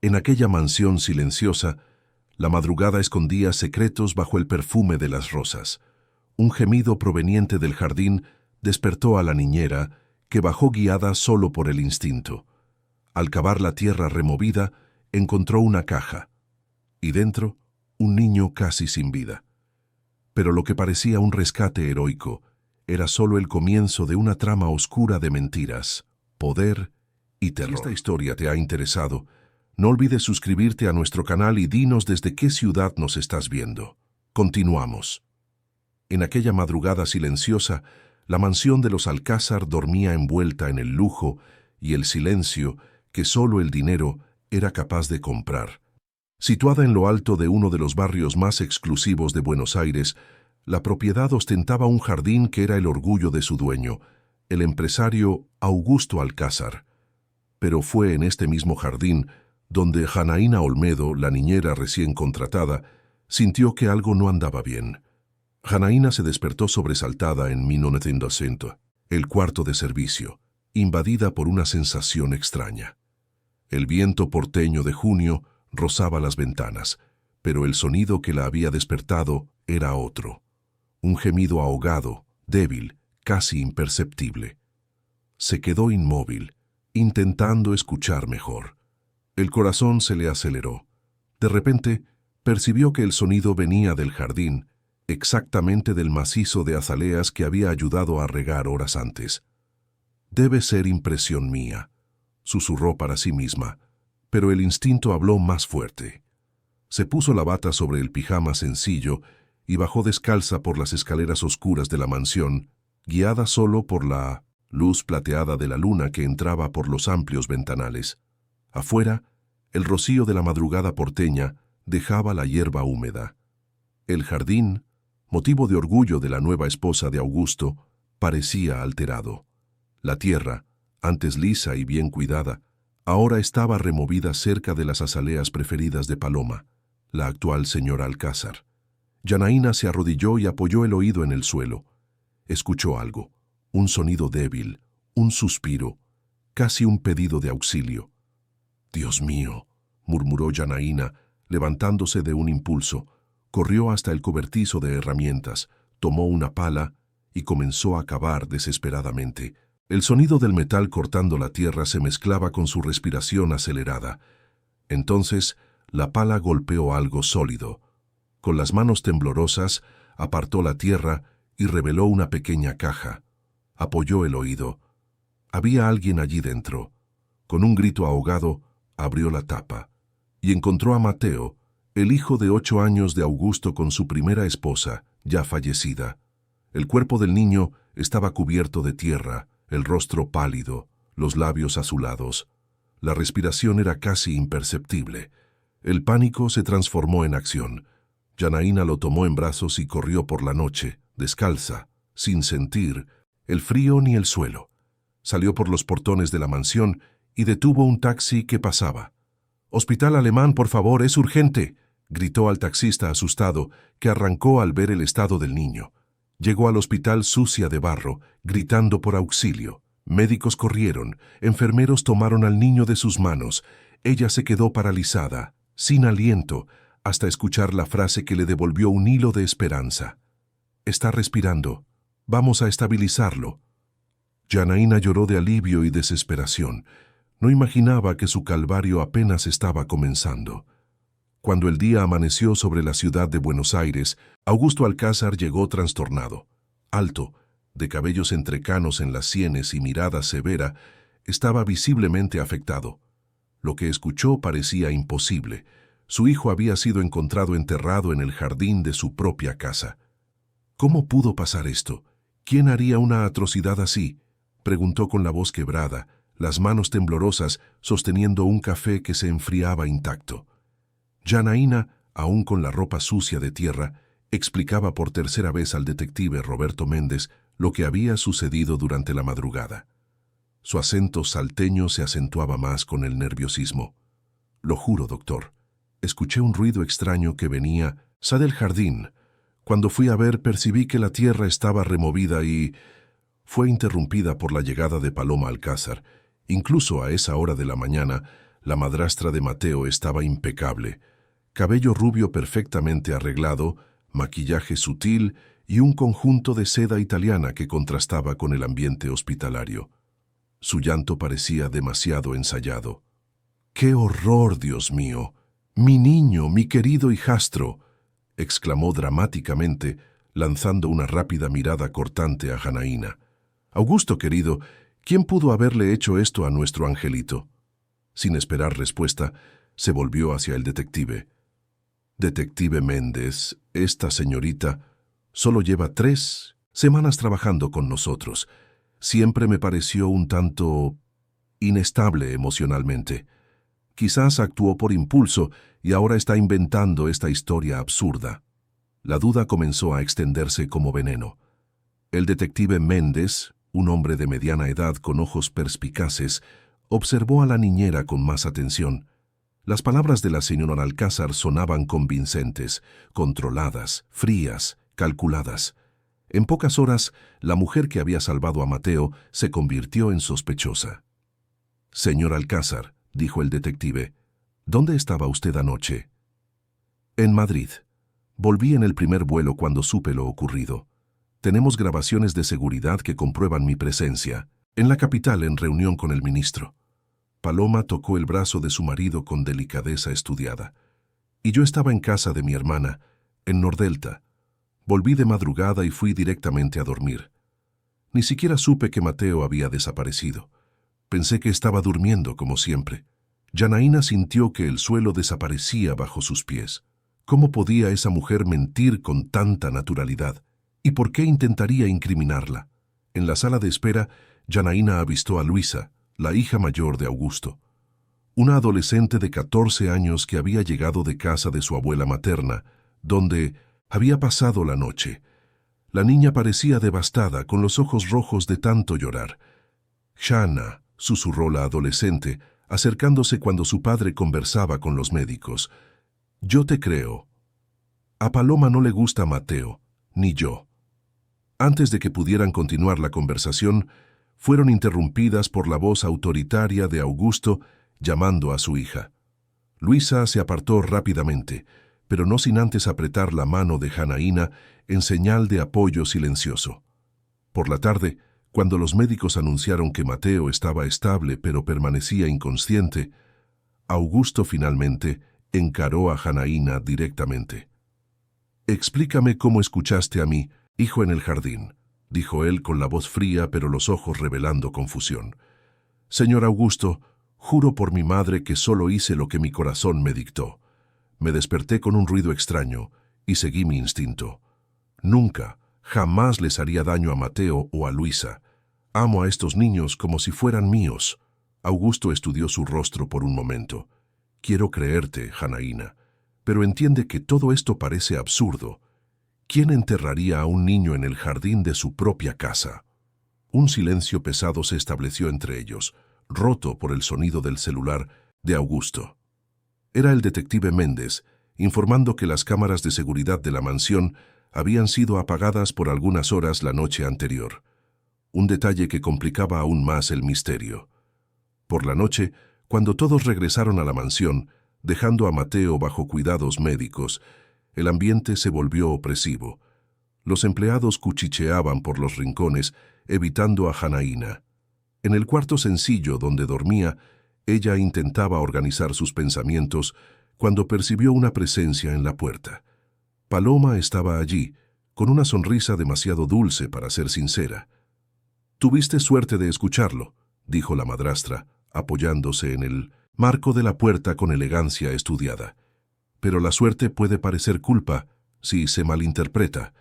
En aquella mansión silenciosa, la madrugada escondía secretos bajo el perfume de las rosas. Un gemido proveniente del jardín despertó a la niñera, que bajó guiada solo por el instinto. Al cavar la tierra removida, encontró una caja, y dentro, un niño casi sin vida. Pero lo que parecía un rescate heroico era solo el comienzo de una trama oscura de mentiras, poder y terror. Si esta historia te ha interesado, no olvides suscribirte a nuestro canal y dinos desde qué ciudad nos estás viendo. Continuamos. En aquella madrugada silenciosa, la mansión de los Alcázar dormía envuelta en el lujo y el silencio que solo el dinero era capaz de comprar. Situada en lo alto de uno de los barrios más exclusivos de Buenos Aires, la propiedad ostentaba un jardín que era el orgullo de su dueño, el empresario Augusto Alcázar. Pero fue en este mismo jardín donde Janaína Olmedo, la niñera recién contratada, sintió que algo no andaba bien. Janaína se despertó sobresaltada en 1900, el cuarto de servicio, invadida por una sensación extraña. El viento porteño de junio rozaba las ventanas, pero el sonido que la había despertado era otro. Un gemido ahogado, débil, casi imperceptible. Se quedó inmóvil, intentando escuchar mejor. El corazón se le aceleró. De repente, percibió que el sonido venía del jardín, exactamente del macizo de azaleas que había ayudado a regar horas antes. «Debe ser impresión mía», susurró para sí misma, pero el instinto habló más fuerte. Se puso la bata sobre el pijama sencillo y bajó descalza por las escaleras oscuras de la mansión, guiada solo por la luz plateada de la luna que entraba por los amplios ventanales. Afuera, el rocío de la madrugada porteña dejaba la hierba húmeda. El jardín, motivo de orgullo de la nueva esposa de Augusto, parecía alterado. La tierra, antes lisa y bien cuidada, ahora estaba removida cerca de las azaleas preferidas de Paloma, la actual señora Alcázar. Janaína se arrodilló y apoyó el oído en el suelo. Escuchó algo, un sonido débil, un suspiro, casi un pedido de auxilio. «Dios mío», murmuró Janaína, levantándose de un impulso. Corrió hasta el cobertizo de herramientas, tomó una pala y comenzó a cavar desesperadamente. El sonido del metal cortando la tierra se mezclaba con su respiración acelerada. Entonces, la pala golpeó algo sólido. Con las manos temblorosas, apartó la tierra y reveló una pequeña caja. Apoyó el oído. Había alguien allí dentro. Con un grito ahogado, abrió la tapa y encontró a Mateo, el hijo de 8 años de Augusto con su primera esposa, ya fallecida. El cuerpo del niño estaba cubierto de tierra, el rostro pálido, los labios azulados. La respiración era casi imperceptible. El pánico se transformó en acción. Janaína lo tomó en brazos y corrió por la noche, descalza, sin sentir el frío ni el suelo. Salió por los portones de la mansión y detuvo un taxi que pasaba. «Hospital Alemán, por favor, es urgente», gritó al taxista asustado, que arrancó al ver el estado del niño. Llegó al hospital sucia de barro, gritando por auxilio. Médicos corrieron, enfermeros tomaron al niño de sus manos. Ella se quedó paralizada, sin aliento, hasta escuchar la frase que le devolvió un hilo de esperanza. «Está respirando. Vamos a estabilizarlo». Janaína lloró de alivio y desesperación. No imaginaba que su calvario apenas estaba comenzando. Cuando el día amaneció sobre la ciudad de Buenos Aires, Augusto Alcázar llegó trastornado. Alto, de cabellos entrecanos en las sienes y mirada severa, estaba visiblemente afectado. Lo que escuchó parecía imposible. Su hijo había sido encontrado enterrado en el jardín de su propia casa. «¿Cómo pudo pasar esto? ¿Quién haría una atrocidad así?», preguntó con la voz quebrada, las manos temblorosas sosteniendo un café que se enfriaba intacto. Janaína, aún con la ropa sucia de tierra, explicaba por tercera vez al detective Roberto Méndez lo que había sucedido durante la madrugada. Su acento salteño se acentuaba más con el nerviosismo. «Lo juro, doctor. Escuché un ruido extraño que venía del jardín. Cuando fui a ver, percibí que la tierra estaba removida y...» Fue interrumpida por la llegada de Paloma Alcázar. Incluso a esa hora de la mañana, La madrastra de Mateo estaba impecable. Cabello rubio perfectamente arreglado, maquillaje sutil y un conjunto de seda italiana que contrastaba con el ambiente hospitalario. Su llanto parecía demasiado ensayado. ¡Qué horror, Dios mío! ¡Mi niño, mi querido hijastro!, exclamó dramáticamente, lanzando una rápida mirada cortante a Janaína. Augusto, querido, ¿quién pudo haberle hecho esto a nuestro angelito? Sin esperar respuesta, se volvió hacia el detective. Detective Méndez, esta señorita solo lleva 3 semanas trabajando con nosotros. Siempre me pareció un tanto inestable emocionalmente. Quizás actuó por impulso y ahora está inventando esta historia absurda. La duda comenzó a extenderse como veneno. El detective Méndez, un hombre de mediana edad con ojos perspicaces, observó a la niñera con más atención. Las palabras de la señora Alcázar sonaban convincentes, controladas, frías, calculadas. En pocas horas, la mujer que había salvado a Mateo se convirtió en sospechosa. «Señor Alcázar», dijo el detective, «¿dónde estaba usted anoche?» «En Madrid. Volví en el primer vuelo cuando supe lo ocurrido. Tenemos grabaciones de seguridad que comprueban mi presencia. En la capital, en reunión con el ministro». Paloma tocó el brazo de su marido con delicadeza estudiada. «Y yo estaba en casa de mi hermana, en Nordelta. Volví de madrugada y fui directamente a dormir. Ni siquiera supe que Mateo había desaparecido. Pensé que estaba durmiendo, como siempre». Janaína sintió que el suelo desaparecía bajo sus pies. ¿Cómo podía esa mujer mentir con tanta naturalidad? ¿Y por qué intentaría incriminarla? En la sala de espera, Janaína avistó a Luisa, la hija mayor de Augusto. Una adolescente de 14 años que había llegado de casa de su abuela materna, donde había pasado la noche. La niña parecía devastada, con los ojos rojos de tanto llorar. «Shana», susurró la adolescente, acercándose cuando su padre conversaba con los médicos. «Yo te creo. A Paloma no le gusta Mateo, ni yo». Antes de que pudieran continuar la conversación, fueron interrumpidas por la voz autoritaria de Augusto llamando a su hija. Luisa se apartó rápidamente, pero no sin antes apretar la mano de Janaína en señal de apoyo silencioso. Por la tarde, cuando los médicos anunciaron que Mateo estaba estable pero permanecía inconsciente, Augusto finalmente encaró a Janaína directamente. «Explícame cómo escuchaste a mi hijo en el jardín», dijo él con la voz fría pero los ojos revelando confusión. «Señor Augusto, juro por mi madre que solo hice lo que mi corazón me dictó. Me desperté con un ruido extraño y seguí mi instinto. Nunca, jamás les haría daño a Mateo o a Luisa. Amo a estos niños como si fueran míos». Augusto estudió su rostro por un momento. «Quiero creerte, Janaína, pero entiende que todo esto parece absurdo. ¿Quién enterraría a un niño en el jardín de su propia casa?» Un silencio pesado se estableció entre ellos, roto por el sonido del celular de Augusto. Era el detective Méndez, informando que las cámaras de seguridad de la mansión habían sido apagadas por algunas horas la noche anterior. Un detalle que complicaba aún más el misterio. Por la noche, cuando todos regresaron a la mansión, dejando a Mateo bajo cuidados médicos, el ambiente se volvió opresivo. Los empleados cuchicheaban por los rincones, evitando a Janaína. En el cuarto sencillo donde dormía, ella intentaba organizar sus pensamientos cuando percibió una presencia en la puerta. Paloma estaba allí, con una sonrisa demasiado dulce para ser sincera. «Tuviste suerte de escucharlo», dijo la madrastra, apoyándose en el marco de la puerta con elegancia estudiada. «Pero la suerte puede parecer culpa si se malinterpreta.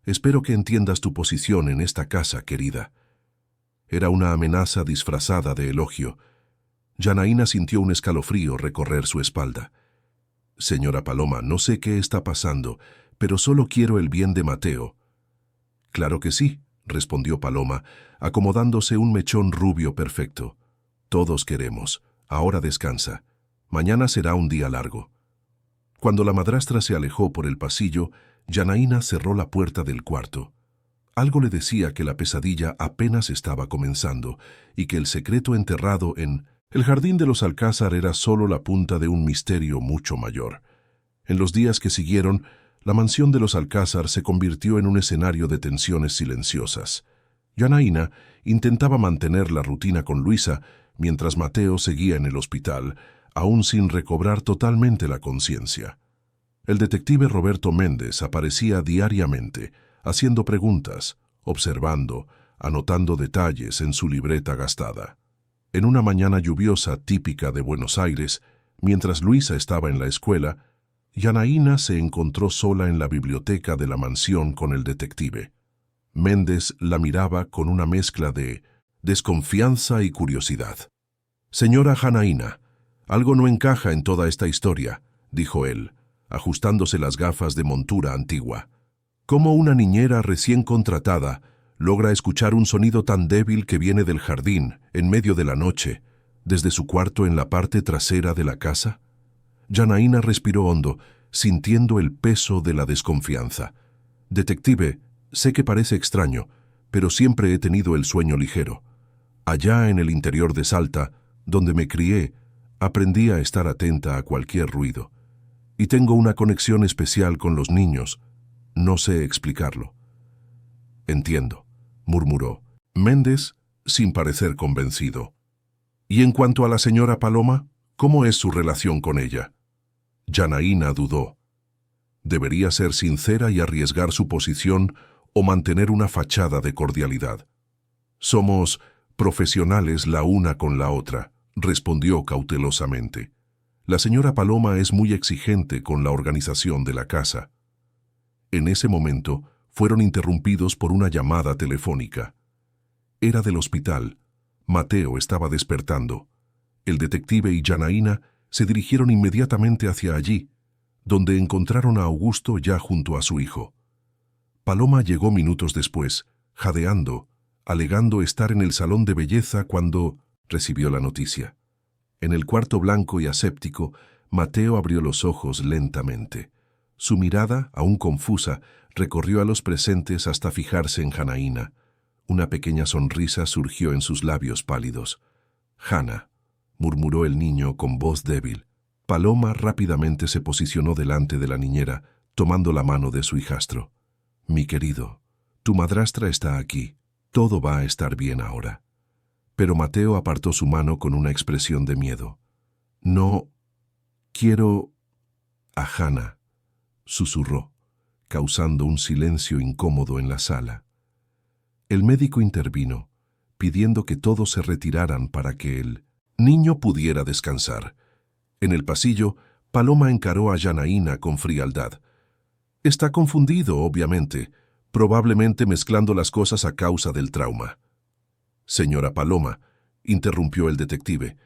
Espero que entiendas tu posición en esta casa, querida». Era una amenaza disfrazada de elogio. Janaína sintió un escalofrío recorrer su espalda. «Señora Paloma, no sé qué está pasando, pero solo quiero el bien de Mateo». «Claro que sí», respondió Paloma, acomodándose un mechón rubio perfecto. «Todos queremos. Ahora descansa. Mañana será un día largo». Cuando la madrastra se alejó por el pasillo, Janaína cerró la puerta del cuarto. Algo le decía que la pesadilla apenas estaba comenzando y que el secreto enterrado en El jardín de los Alcázar era solo la punta de un misterio mucho mayor. En los días que siguieron, la mansión de los Alcázar se convirtió en un escenario de tensiones silenciosas. Janaína intentaba mantener la rutina con Luisa, mientras Mateo seguía en el hospital, aún sin recobrar totalmente la conciencia. El detective Roberto Méndez aparecía diariamente, haciendo preguntas, observando, anotando detalles en su libreta gastada. En una mañana lluviosa típica de Buenos Aires, mientras Luisa estaba en la escuela, Janaína se encontró sola en la biblioteca de la mansión con el detective. Méndez la miraba con una mezcla de desconfianza y curiosidad. «Señora Janaína, algo no encaja en toda esta historia», dijo él, ajustándose las gafas de montura antigua. «¿Cómo una niñera recién contratada logra escuchar un sonido tan débil que viene del jardín, en medio de la noche, desde su cuarto en la parte trasera de la casa?» Janaína respiró hondo, sintiendo el peso de la desconfianza. «Detective, sé que parece extraño, pero siempre he tenido el sueño ligero. Allá en el interior de Salta, donde me crié, aprendí a estar atenta a cualquier ruido. Y tengo una conexión especial con los niños. No sé explicarlo». «Entiendo», murmuró Méndez, sin parecer convencido. «¿Y en cuanto a la señora Paloma, cómo es su relación con ella?» Janaína dudó. Debería ser sincera y arriesgar su posición o mantener una fachada de cordialidad. «Somos profesionales la una con la otra», respondió cautelosamente. «La señora Paloma es muy exigente con la organización de la casa». En ese momento fueron interrumpidos por una llamada telefónica. Era del hospital. Mateo estaba despertando. El detective y Janaína se dirigieron inmediatamente hacia allí, donde encontraron a Augusto ya junto a su hijo. Paloma llegó minutos después, jadeando, alegando estar en el salón de belleza cuando recibió la noticia. En el cuarto blanco y aséptico, Mateo abrió los ojos lentamente. Su mirada, aún confusa, recorrió a los presentes hasta fijarse en Janaína. Una pequeña sonrisa surgió en sus labios pálidos. «Jana», murmuró el niño con voz débil. Paloma rápidamente se posicionó delante de la niñera, tomando la mano de su hijastro. «Mi querido, tu madrastra está aquí. Todo va a estar bien ahora». Pero Mateo apartó su mano con una expresión de miedo. «No quiero a Jana», susurró, causando un silencio incómodo en la sala. El médico intervino, pidiendo que todos se retiraran para que el niño pudiera descansar. En el pasillo, Paloma encaró a Janaína con frialdad. «Está confundido, obviamente, probablemente mezclando las cosas a causa del trauma». «Señora Paloma», interrumpió el detective,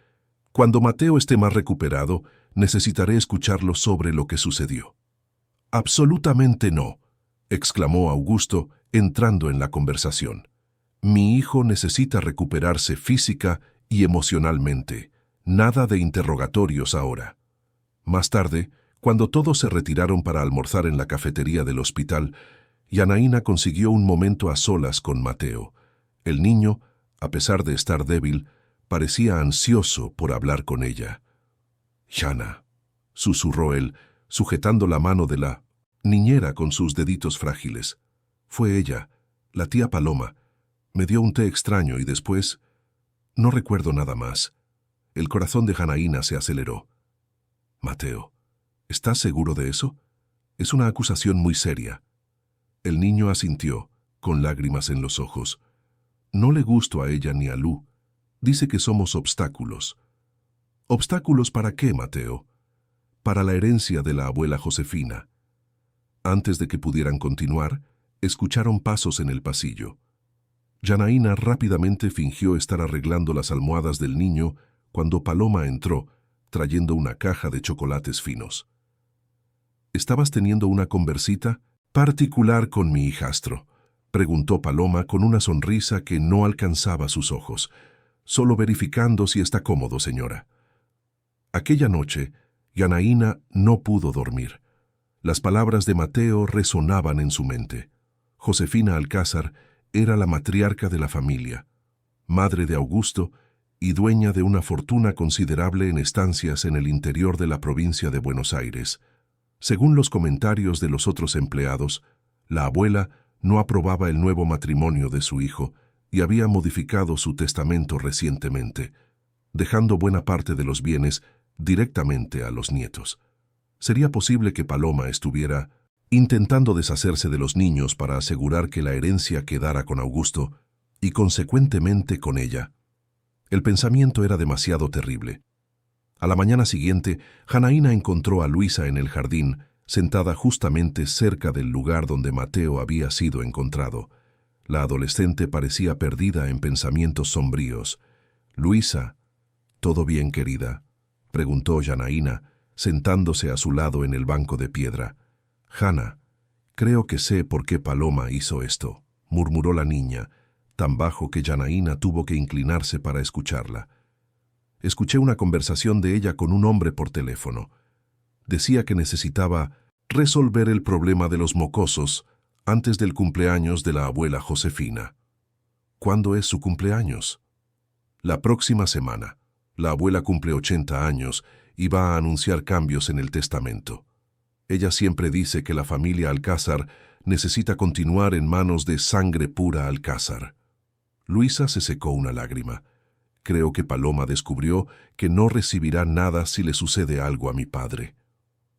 «cuando Mateo esté más recuperado, necesitaré escucharlo sobre lo que sucedió». «Absolutamente no», exclamó Augusto, entrando en la conversación. «Mi hijo necesita recuperarse física y emocionalmente. Nada de interrogatorios ahora». Más tarde, cuando todos se retiraron para almorzar en la cafetería del hospital, Janaína consiguió un momento a solas con Mateo. El niño, a pesar de estar débil, parecía ansioso por hablar con ella. «Jana», susurró él, sujetando la mano de la niñera con sus deditos frágiles. «Fue ella, la tía Paloma. Me dio un té extraño y después no recuerdo nada más». El corazón de Janaína se aceleró. «Mateo, ¿estás seguro de eso? Es una acusación muy seria». El niño asintió, con lágrimas en los ojos. «No le gusto a ella ni a Lu. Dice que somos obstáculos». «¿Obstáculos para qué, Mateo?» «Para la herencia de la abuela Josefina». Antes de que pudieran continuar, escucharon pasos en el pasillo. Janaína rápidamente fingió estar arreglando las almohadas del niño cuando Paloma entró, trayendo una caja de chocolates finos. «¿Estabas teniendo una conversita particular con mi hijastro?», preguntó Paloma con una sonrisa que no alcanzaba sus ojos. «Solo verificando si está cómodo, señora». Aquella noche, Janaína no pudo dormir. Las palabras de Mateo resonaban en su mente. Josefina Alcázar era la matriarca de la familia, madre de Augusto y dueña de una fortuna considerable en estancias en el interior de la provincia de Buenos Aires. Según los comentarios de los otros empleados, la abuela no aprobaba el nuevo matrimonio de su hijo y había modificado su testamento recientemente, dejando buena parte de los bienes directamente a los nietos. ¿Sería posible que Paloma estuviera intentando deshacerse de los niños para asegurar que la herencia quedara con Augusto y consecuentemente con ella? El pensamiento era demasiado terrible. A la mañana siguiente, Janaína encontró a Luisa en el jardín, sentada justamente cerca del lugar donde Mateo había sido encontrado. La adolescente parecía perdida en pensamientos sombríos. «Luisa, ¿todo bien, querida?», preguntó Janaína, sentándose a su lado en el banco de piedra. «Jana, creo que sé por qué Paloma hizo esto», murmuró la niña, tan bajo que Janaína tuvo que inclinarse para escucharla. «Escuché una conversación de ella con un hombre por teléfono. Decía que necesitaba resolver el problema de los mocosos antes del cumpleaños de la abuela Josefina». «¿Cuándo es su cumpleaños?» «La próxima semana. La abuela cumple 80 años y va a anunciar cambios en el testamento. Ella siempre dice que la familia Alcázar necesita continuar en manos de sangre pura Alcázar». Luisa se secó una lágrima. «Creo que Paloma descubrió que no recibirá nada si le sucede algo a mi padre».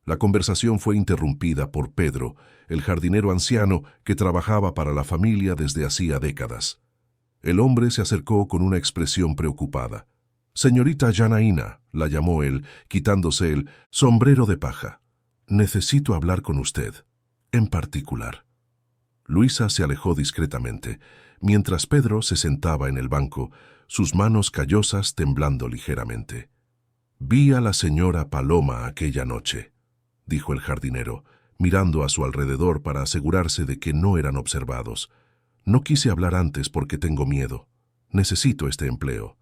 La conversación fue interrumpida por Pedro, el jardinero anciano que trabajaba para la familia desde hacía décadas. El hombre se acercó con una expresión preocupada. «Señorita Janaína», la llamó él, quitándose el sombrero de paja. «Necesito hablar con usted, en particular». Luisa se alejó discretamente, mientras Pedro se sentaba en el banco, sus manos callosas temblando ligeramente. «Vi a la señora Paloma aquella noche», dijo el jardinero, mirando a su alrededor para asegurarse de que no eran observados. «No quise hablar antes porque tengo miedo. Necesito este empleo.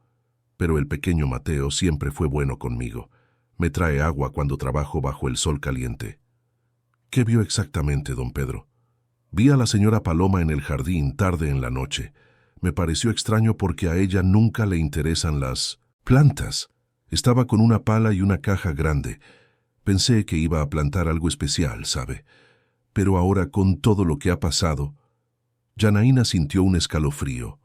Pero el pequeño Mateo siempre fue bueno conmigo. Me trae agua cuando trabajo bajo el sol caliente». «¿Qué vio exactamente, don Pedro?» «Vi a la señora Paloma en el jardín tarde en la noche. Me pareció extraño porque a ella nunca le interesan las plantas. Estaba con una pala y una caja grande. Pensé que iba a plantar algo especial, ¿sabe? Pero ahora, con todo lo que ha pasado...» Janaína sintió un escalofrío.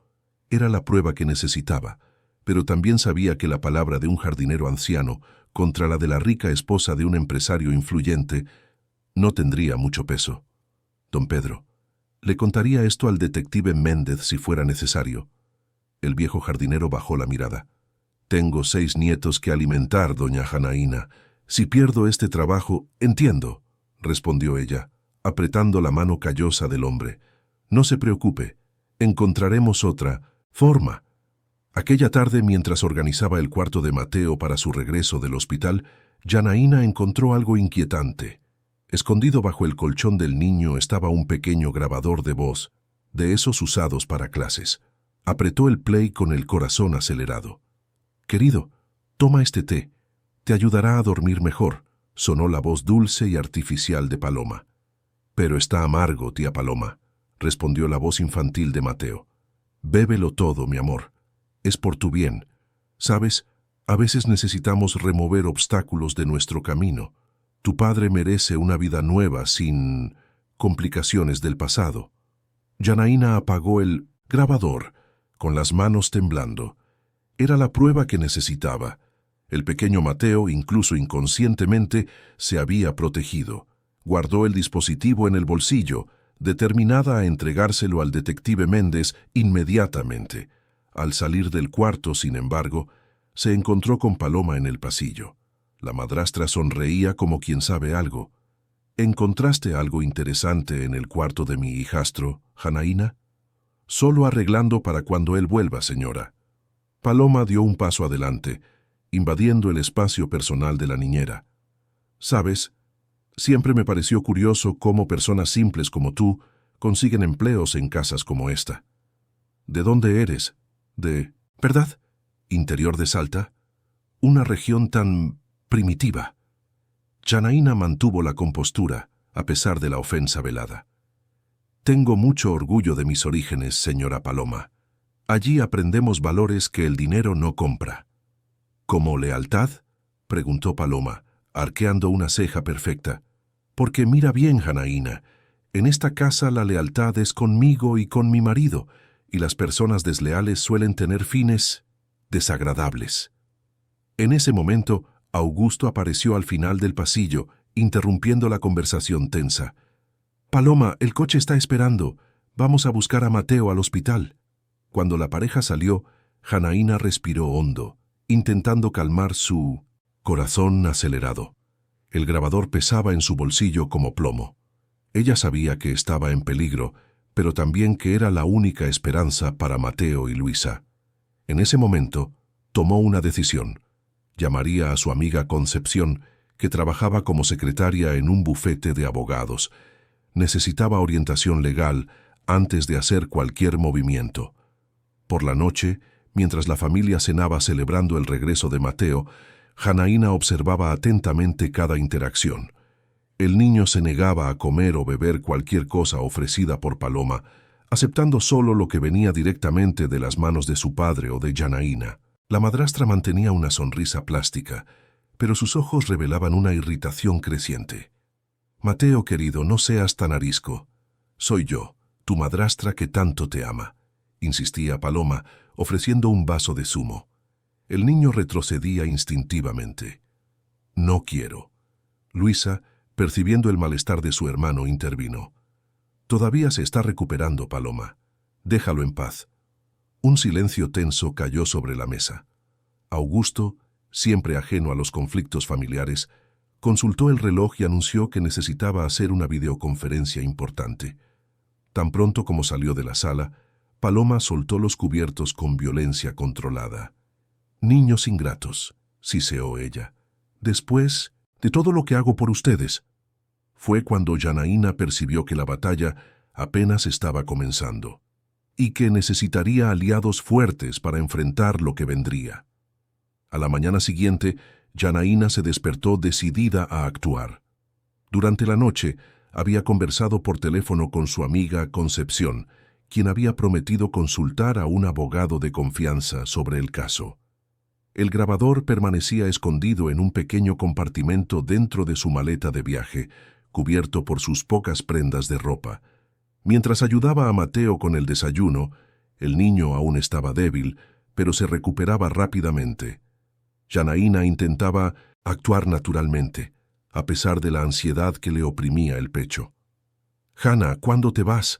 Era la prueba que necesitaba, pero también sabía que la palabra de un jardinero anciano contra la de la rica esposa de un empresario influyente no tendría mucho peso. «Don Pedro, le contaría esto al detective Méndez si fuera necesario». El viejo jardinero bajó la mirada. «Tengo 6 nietos que alimentar, doña Janaína. Si pierdo este trabajo...» «Entiendo», respondió ella, apretando la mano callosa del hombre. «No se preocupe, encontraremos otra forma». Aquella tarde, mientras organizaba el cuarto de Mateo para su regreso del hospital, Janaína encontró algo inquietante. Escondido bajo el colchón del niño estaba un pequeño grabador de voz, de esos usados para clases. Apretó el play con el corazón acelerado. «Querido, toma este té. Te ayudará a dormir mejor», sonó la voz dulce y artificial de Paloma. «Pero está amargo, tía Paloma», respondió la voz infantil de Mateo. «Bébelo todo, mi amor. Es por tu bien. Sabes, a veces necesitamos remover obstáculos de nuestro camino. Tu padre merece una vida nueva sin complicaciones del pasado». Janaína apagó el grabador, con las manos temblando. Era la prueba que necesitaba. El pequeño Mateo, incluso inconscientemente, se había protegido. Guardó el dispositivo en el bolsillo, determinada a entregárselo al detective Méndez inmediatamente. Al salir del cuarto, sin embargo, se encontró con Paloma en el pasillo. La madrastra sonreía como quien sabe algo. «¿Encontraste algo interesante en el cuarto de mi hijastro, Janaína?» «Solo arreglando para cuando él vuelva, señora». Paloma dio un paso adelante, invadiendo el espacio personal de la niñera. «Sabes, siempre me pareció curioso cómo personas simples como tú consiguen empleos en casas como esta». «¿De dónde eres?» «De... ¿verdad? ¿Interior de Salta? Una región tan primitiva». Janaína mantuvo la compostura, a pesar de la ofensa velada. «Tengo mucho orgullo de mis orígenes, señora Paloma. Allí aprendemos valores que el dinero no compra. ¿Como lealtad?, preguntó Paloma, arqueando una ceja perfecta. Porque mira bien, Janaína, en esta casa la lealtad es conmigo y con mi marido, y las personas desleales suelen tener fines desagradables. En ese momento, Augusto apareció al final del pasillo, interrumpiendo la conversación tensa. «Paloma, el coche está esperando. Vamos a buscar a Mateo al hospital». Cuando la pareja salió, Janaína respiró hondo, intentando calmar su corazón acelerado. El grabador pesaba en su bolsillo como plomo. Ella sabía que estaba en peligro, pero también que era la única esperanza para Mateo y Luisa. En ese momento, tomó una decisión. Llamaría a su amiga Concepción, que trabajaba como secretaria en un bufete de abogados. Necesitaba orientación legal antes de hacer cualquier movimiento. Por la noche, mientras la familia cenaba celebrando el regreso de Mateo, Janaína observaba atentamente cada interacción. El niño se negaba a comer o beber cualquier cosa ofrecida por Paloma, aceptando solo lo que venía directamente de las manos de su padre o de Janaína. La madrastra mantenía una sonrisa plástica, pero sus ojos revelaban una irritación creciente. «Mateo, querido, no seas tan arisco. Soy yo, tu madrastra que tanto te ama», insistía Paloma, ofreciendo un vaso de zumo. El niño retrocedía instintivamente. «No quiero». Luisa, percibiendo el malestar de su hermano, intervino. «Todavía se está recuperando, Paloma. Déjalo en paz». Un silencio tenso cayó sobre la mesa. Augusto, siempre ajeno a los conflictos familiares, consultó el reloj y anunció que necesitaba hacer una videoconferencia importante. Tan pronto como salió de la sala, Paloma soltó los cubiertos con violencia controlada. «Niños ingratos», siseó ella. «Después de todo lo que hago por ustedes». Fue cuando Janaína percibió que la batalla apenas estaba comenzando y que necesitaría aliados fuertes para enfrentar lo que vendría. A la mañana siguiente, Janaína se despertó decidida a actuar. Durante la noche, había conversado por teléfono con su amiga Concepción, quien había prometido consultar a un abogado de confianza sobre el caso. El grabador permanecía escondido en un pequeño compartimento dentro de su maleta de viaje, cubierto por sus pocas prendas de ropa. Mientras ayudaba a Mateo con el desayuno, el niño aún estaba débil, pero se recuperaba rápidamente. Janaína intentaba actuar naturalmente, a pesar de la ansiedad que le oprimía el pecho. «Jana, ¿cuándo te vas?»,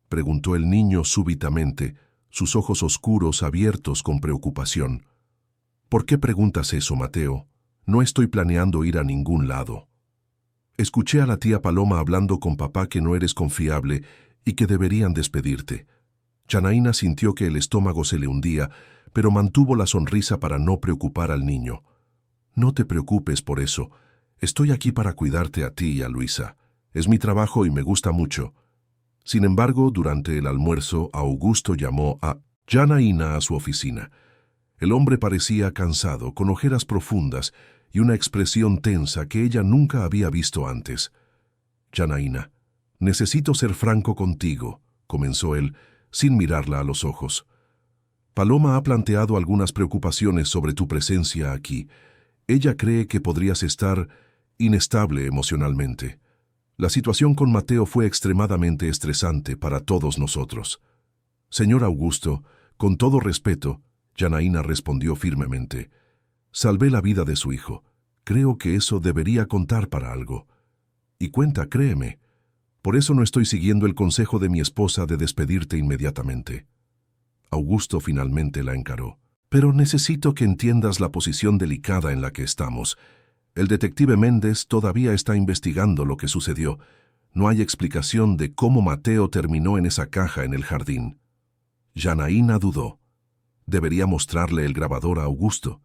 preguntó el niño súbitamente, sus ojos oscuros abiertos con preocupación. «¿Por qué preguntas eso, Mateo? No estoy planeando ir a ningún lado. Escuché a la tía Paloma hablando con papá que no eres confiable y que deberían despedirte». Janaína sintió que el estómago se le hundía, pero mantuvo la sonrisa para no preocupar al niño. «No te preocupes por eso. Estoy aquí para cuidarte a ti y a Luisa. Es mi trabajo y me gusta mucho». Sin embargo, durante el almuerzo, Augusto llamó a Janaína a su oficina. El hombre parecía cansado, con ojeras profundas y una expresión tensa que ella nunca había visto antes. «Janaína, necesito ser franco contigo», comenzó él, sin mirarla a los ojos. «Paloma ha planteado algunas preocupaciones sobre tu presencia aquí. Ella cree que podrías estar inestable emocionalmente. La situación con Mateo fue extremadamente estresante para todos nosotros». «Señor Augusto, con todo respeto», Janaína respondió firmemente, «salvé la vida de su hijo. Creo que eso debería contar para algo. Y cuenta, créeme. Por eso no estoy siguiendo el consejo de mi esposa de despedirte inmediatamente». Augusto finalmente la encaró. «Pero necesito que entiendas la posición delicada en la que estamos. El detective Méndez todavía está investigando lo que sucedió. No hay explicación de cómo Mateo terminó en esa caja en el jardín». Janaína dudó. Debería mostrarle el grabador a Augusto.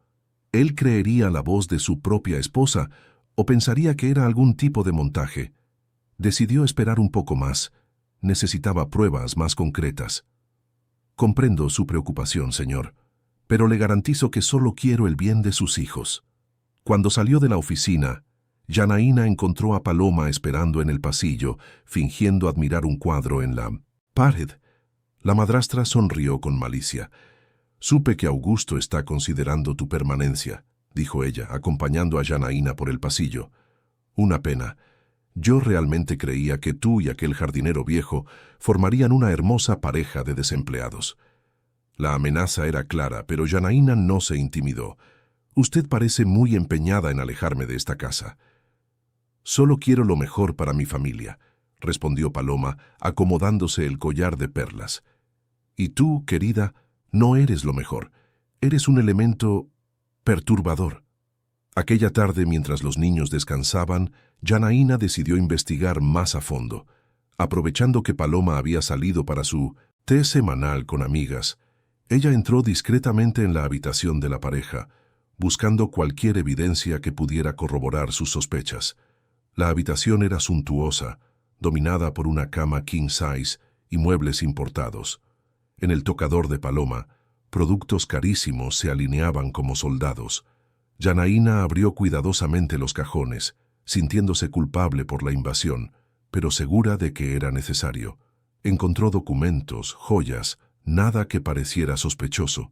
Él creería la voz de su propia esposa o pensaría que era algún tipo de montaje. Decidió esperar un poco más. Necesitaba pruebas más concretas. «Comprendo su preocupación, señor, pero le garantizo que solo quiero el bien de sus hijos». Cuando salió de la oficina, Janaína encontró a Paloma esperando en el pasillo, fingiendo admirar un cuadro en la pared. La madrastra sonrió con malicia. «Supe que Augusto está considerando tu permanencia», dijo ella, acompañando a Janaína por el pasillo. «Una pena. Yo realmente creía que tú y aquel jardinero viejo formarían una hermosa pareja de desempleados». La amenaza era clara, pero Janaína no se intimidó. «Usted parece muy empeñada en alejarme de esta casa». «Solo quiero lo mejor para mi familia», respondió Paloma, acomodándose el collar de perlas. «Y tú, querida, no eres lo mejor. Eres un elemento perturbador». Aquella tarde, mientras los niños descansaban, Janaína decidió investigar más a fondo. Aprovechando que Paloma había salido para su té semanal con amigas, ella entró discretamente en la habitación de la pareja, buscando cualquier evidencia que pudiera corroborar sus sospechas. La habitación era suntuosa, dominada por una cama king size y muebles importados. En el tocador de Paloma, productos carísimos se alineaban como soldados. Janaína abrió cuidadosamente los cajones, sintiéndose culpable por la invasión, pero segura de que era necesario. Encontró documentos, joyas, nada que pareciera sospechoso,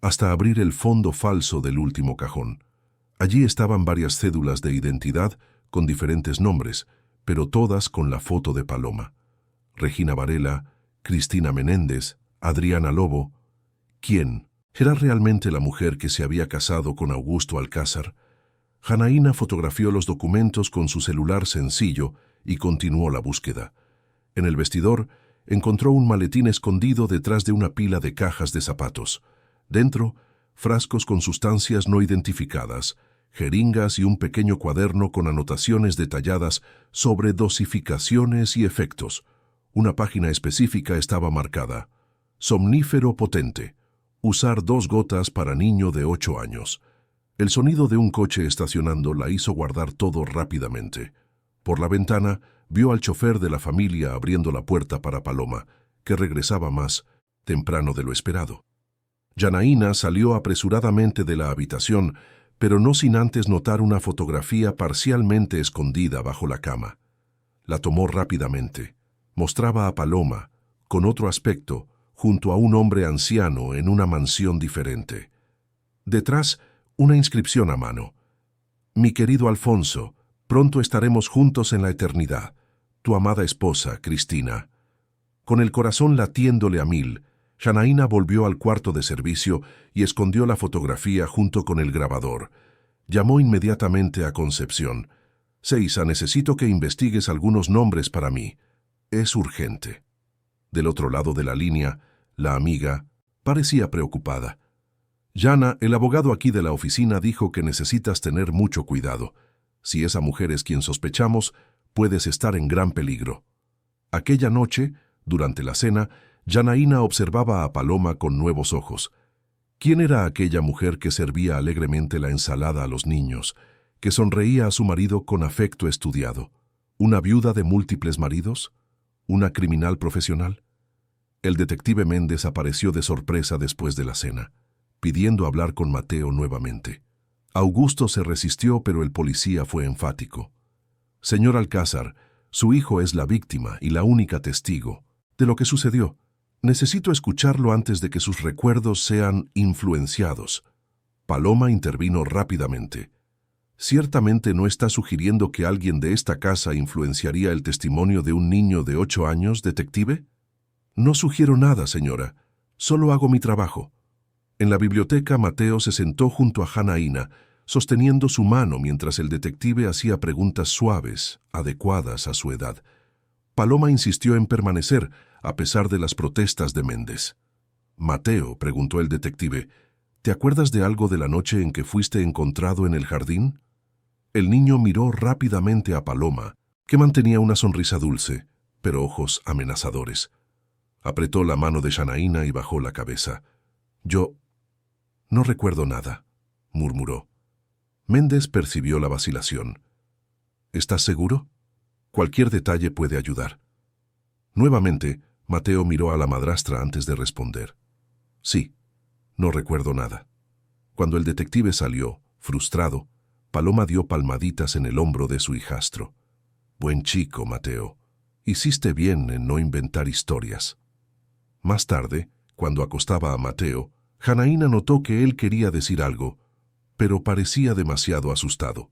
hasta abrir el fondo falso del último cajón. Allí estaban varias cédulas de identidad con diferentes nombres, pero todas con la foto de Paloma. Regina Varela, Cristina Menéndez, Adriana Lobo. ¿Quién? ¿Era realmente la mujer que se había casado con Augusto Alcázar? Janaína fotografió los documentos con su celular sencillo y continuó la búsqueda. En el vestidor, encontró un maletín escondido detrás de una pila de cajas de zapatos. Dentro, frascos con sustancias no identificadas, jeringas y un pequeño cuaderno con anotaciones detalladas sobre dosificaciones y efectos. Una página específica estaba marcada: somnífero potente. Usar 2 gotas para niño de 8 años. El sonido de un coche estacionando la hizo guardar todo rápidamente. Por la ventana, vio al chofer de la familia abriendo la puerta para Paloma, que regresaba más temprano de lo esperado. Janaína salió apresuradamente de la habitación, pero no sin antes notar una fotografía parcialmente escondida bajo la cama. La tomó rápidamente. Mostraba a Paloma, con otro aspecto, junto a un hombre anciano en una mansión diferente. Detrás, una inscripción a mano: «Mi querido Alfonso, pronto estaremos juntos en la eternidad. Tu amada esposa, Cristina». Con el corazón latiéndole a mil, Janaína volvió al cuarto de servicio y escondió la fotografía junto con el grabador. Llamó inmediatamente a Concepción. «Seiza, necesito que investigues algunos nombres para mí. Es urgente». Del otro lado de la línea, la amiga parecía preocupada. «Jana, el abogado aquí de la oficina dijo que necesitas tener mucho cuidado. Si esa mujer es quien sospechamos, puedes estar en gran peligro». Aquella noche, durante la cena, Janaína observaba a Paloma con nuevos ojos. ¿Quién era aquella mujer que servía alegremente la ensalada a los niños, que sonreía a su marido con afecto estudiado? ¿Una viuda de múltiples maridos? ¿Una criminal profesional? El detective Méndez apareció de sorpresa después de la cena, pidiendo hablar con Mateo nuevamente. Augusto se resistió, pero el policía fue enfático. «Señor Alcázar, su hijo es la víctima y la única testigo de lo que sucedió. Necesito escucharlo antes de que sus recuerdos sean influenciados». Paloma intervino rápidamente. «¿Ciertamente no está sugiriendo que alguien de esta casa influenciaría el testimonio de un niño de 8 años, detective?» «No sugiero nada, señora. Solo hago mi trabajo». En la biblioteca, Mateo se sentó junto a Janaína, sosteniendo su mano mientras el detective hacía preguntas suaves, adecuadas a su edad. Paloma insistió en permanecer, a pesar de las protestas de Méndez. «Mateo», preguntó el detective, «¿te acuerdas de algo de la noche en que fuiste encontrado en el jardín?» El niño miró rápidamente a Paloma, que mantenía una sonrisa dulce, pero ojos amenazadores. Apretó la mano de Janaína y bajó la cabeza. «Yo no recuerdo nada», murmuró. Méndez percibió la vacilación. «¿Estás seguro? Cualquier detalle puede ayudar». Nuevamente, Mateo miró a la madrastra antes de responder. «Sí, no recuerdo nada». Cuando el detective salió, frustrado, Paloma dio palmaditas en el hombro de su hijastro. «Buen chico, Mateo. Hiciste bien en no inventar historias». Más tarde, cuando acostaba a Mateo, Janaína notó que él quería decir algo, pero parecía demasiado asustado.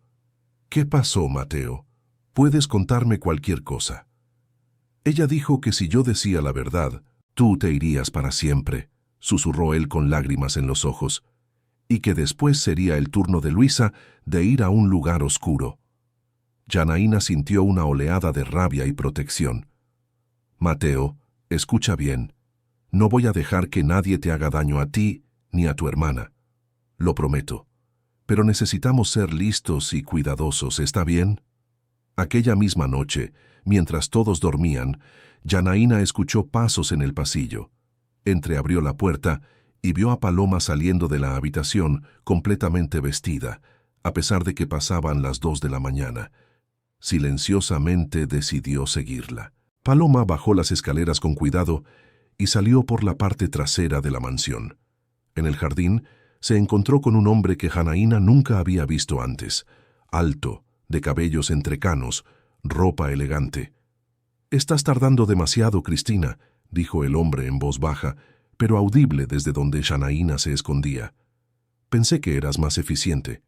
«¿Qué pasó, Mateo? Puedes contarme cualquier cosa». Ella dijo que si yo decía la verdad, tú te irías para siempre, susurró él con lágrimas en los ojos, y que después sería el turno de Luisa de ir a un lugar oscuro. Janaína sintió una oleada de rabia y protección. «Mateo, escucha bien. No voy a dejar que nadie te haga daño a ti ni a tu hermana. Lo prometo. Pero necesitamos ser listos y cuidadosos, ¿está bien?» Aquella misma noche, mientras todos dormían, Janaína escuchó pasos en el pasillo. Entreabrió la puerta y vio a Paloma saliendo de la habitación completamente vestida, a pesar de que pasaban las 2 de la mañana. Silenciosamente decidió seguirla. Paloma bajó las escaleras con cuidado y salió por la parte trasera de la mansión. En el jardín se encontró con un hombre que Janaína nunca había visto antes, alto, de cabellos entrecanos, ropa elegante. «Estás tardando demasiado, Cristina», dijo el hombre en voz baja, pero audible desde donde Janaína se escondía. «Pensé que eras más eficiente».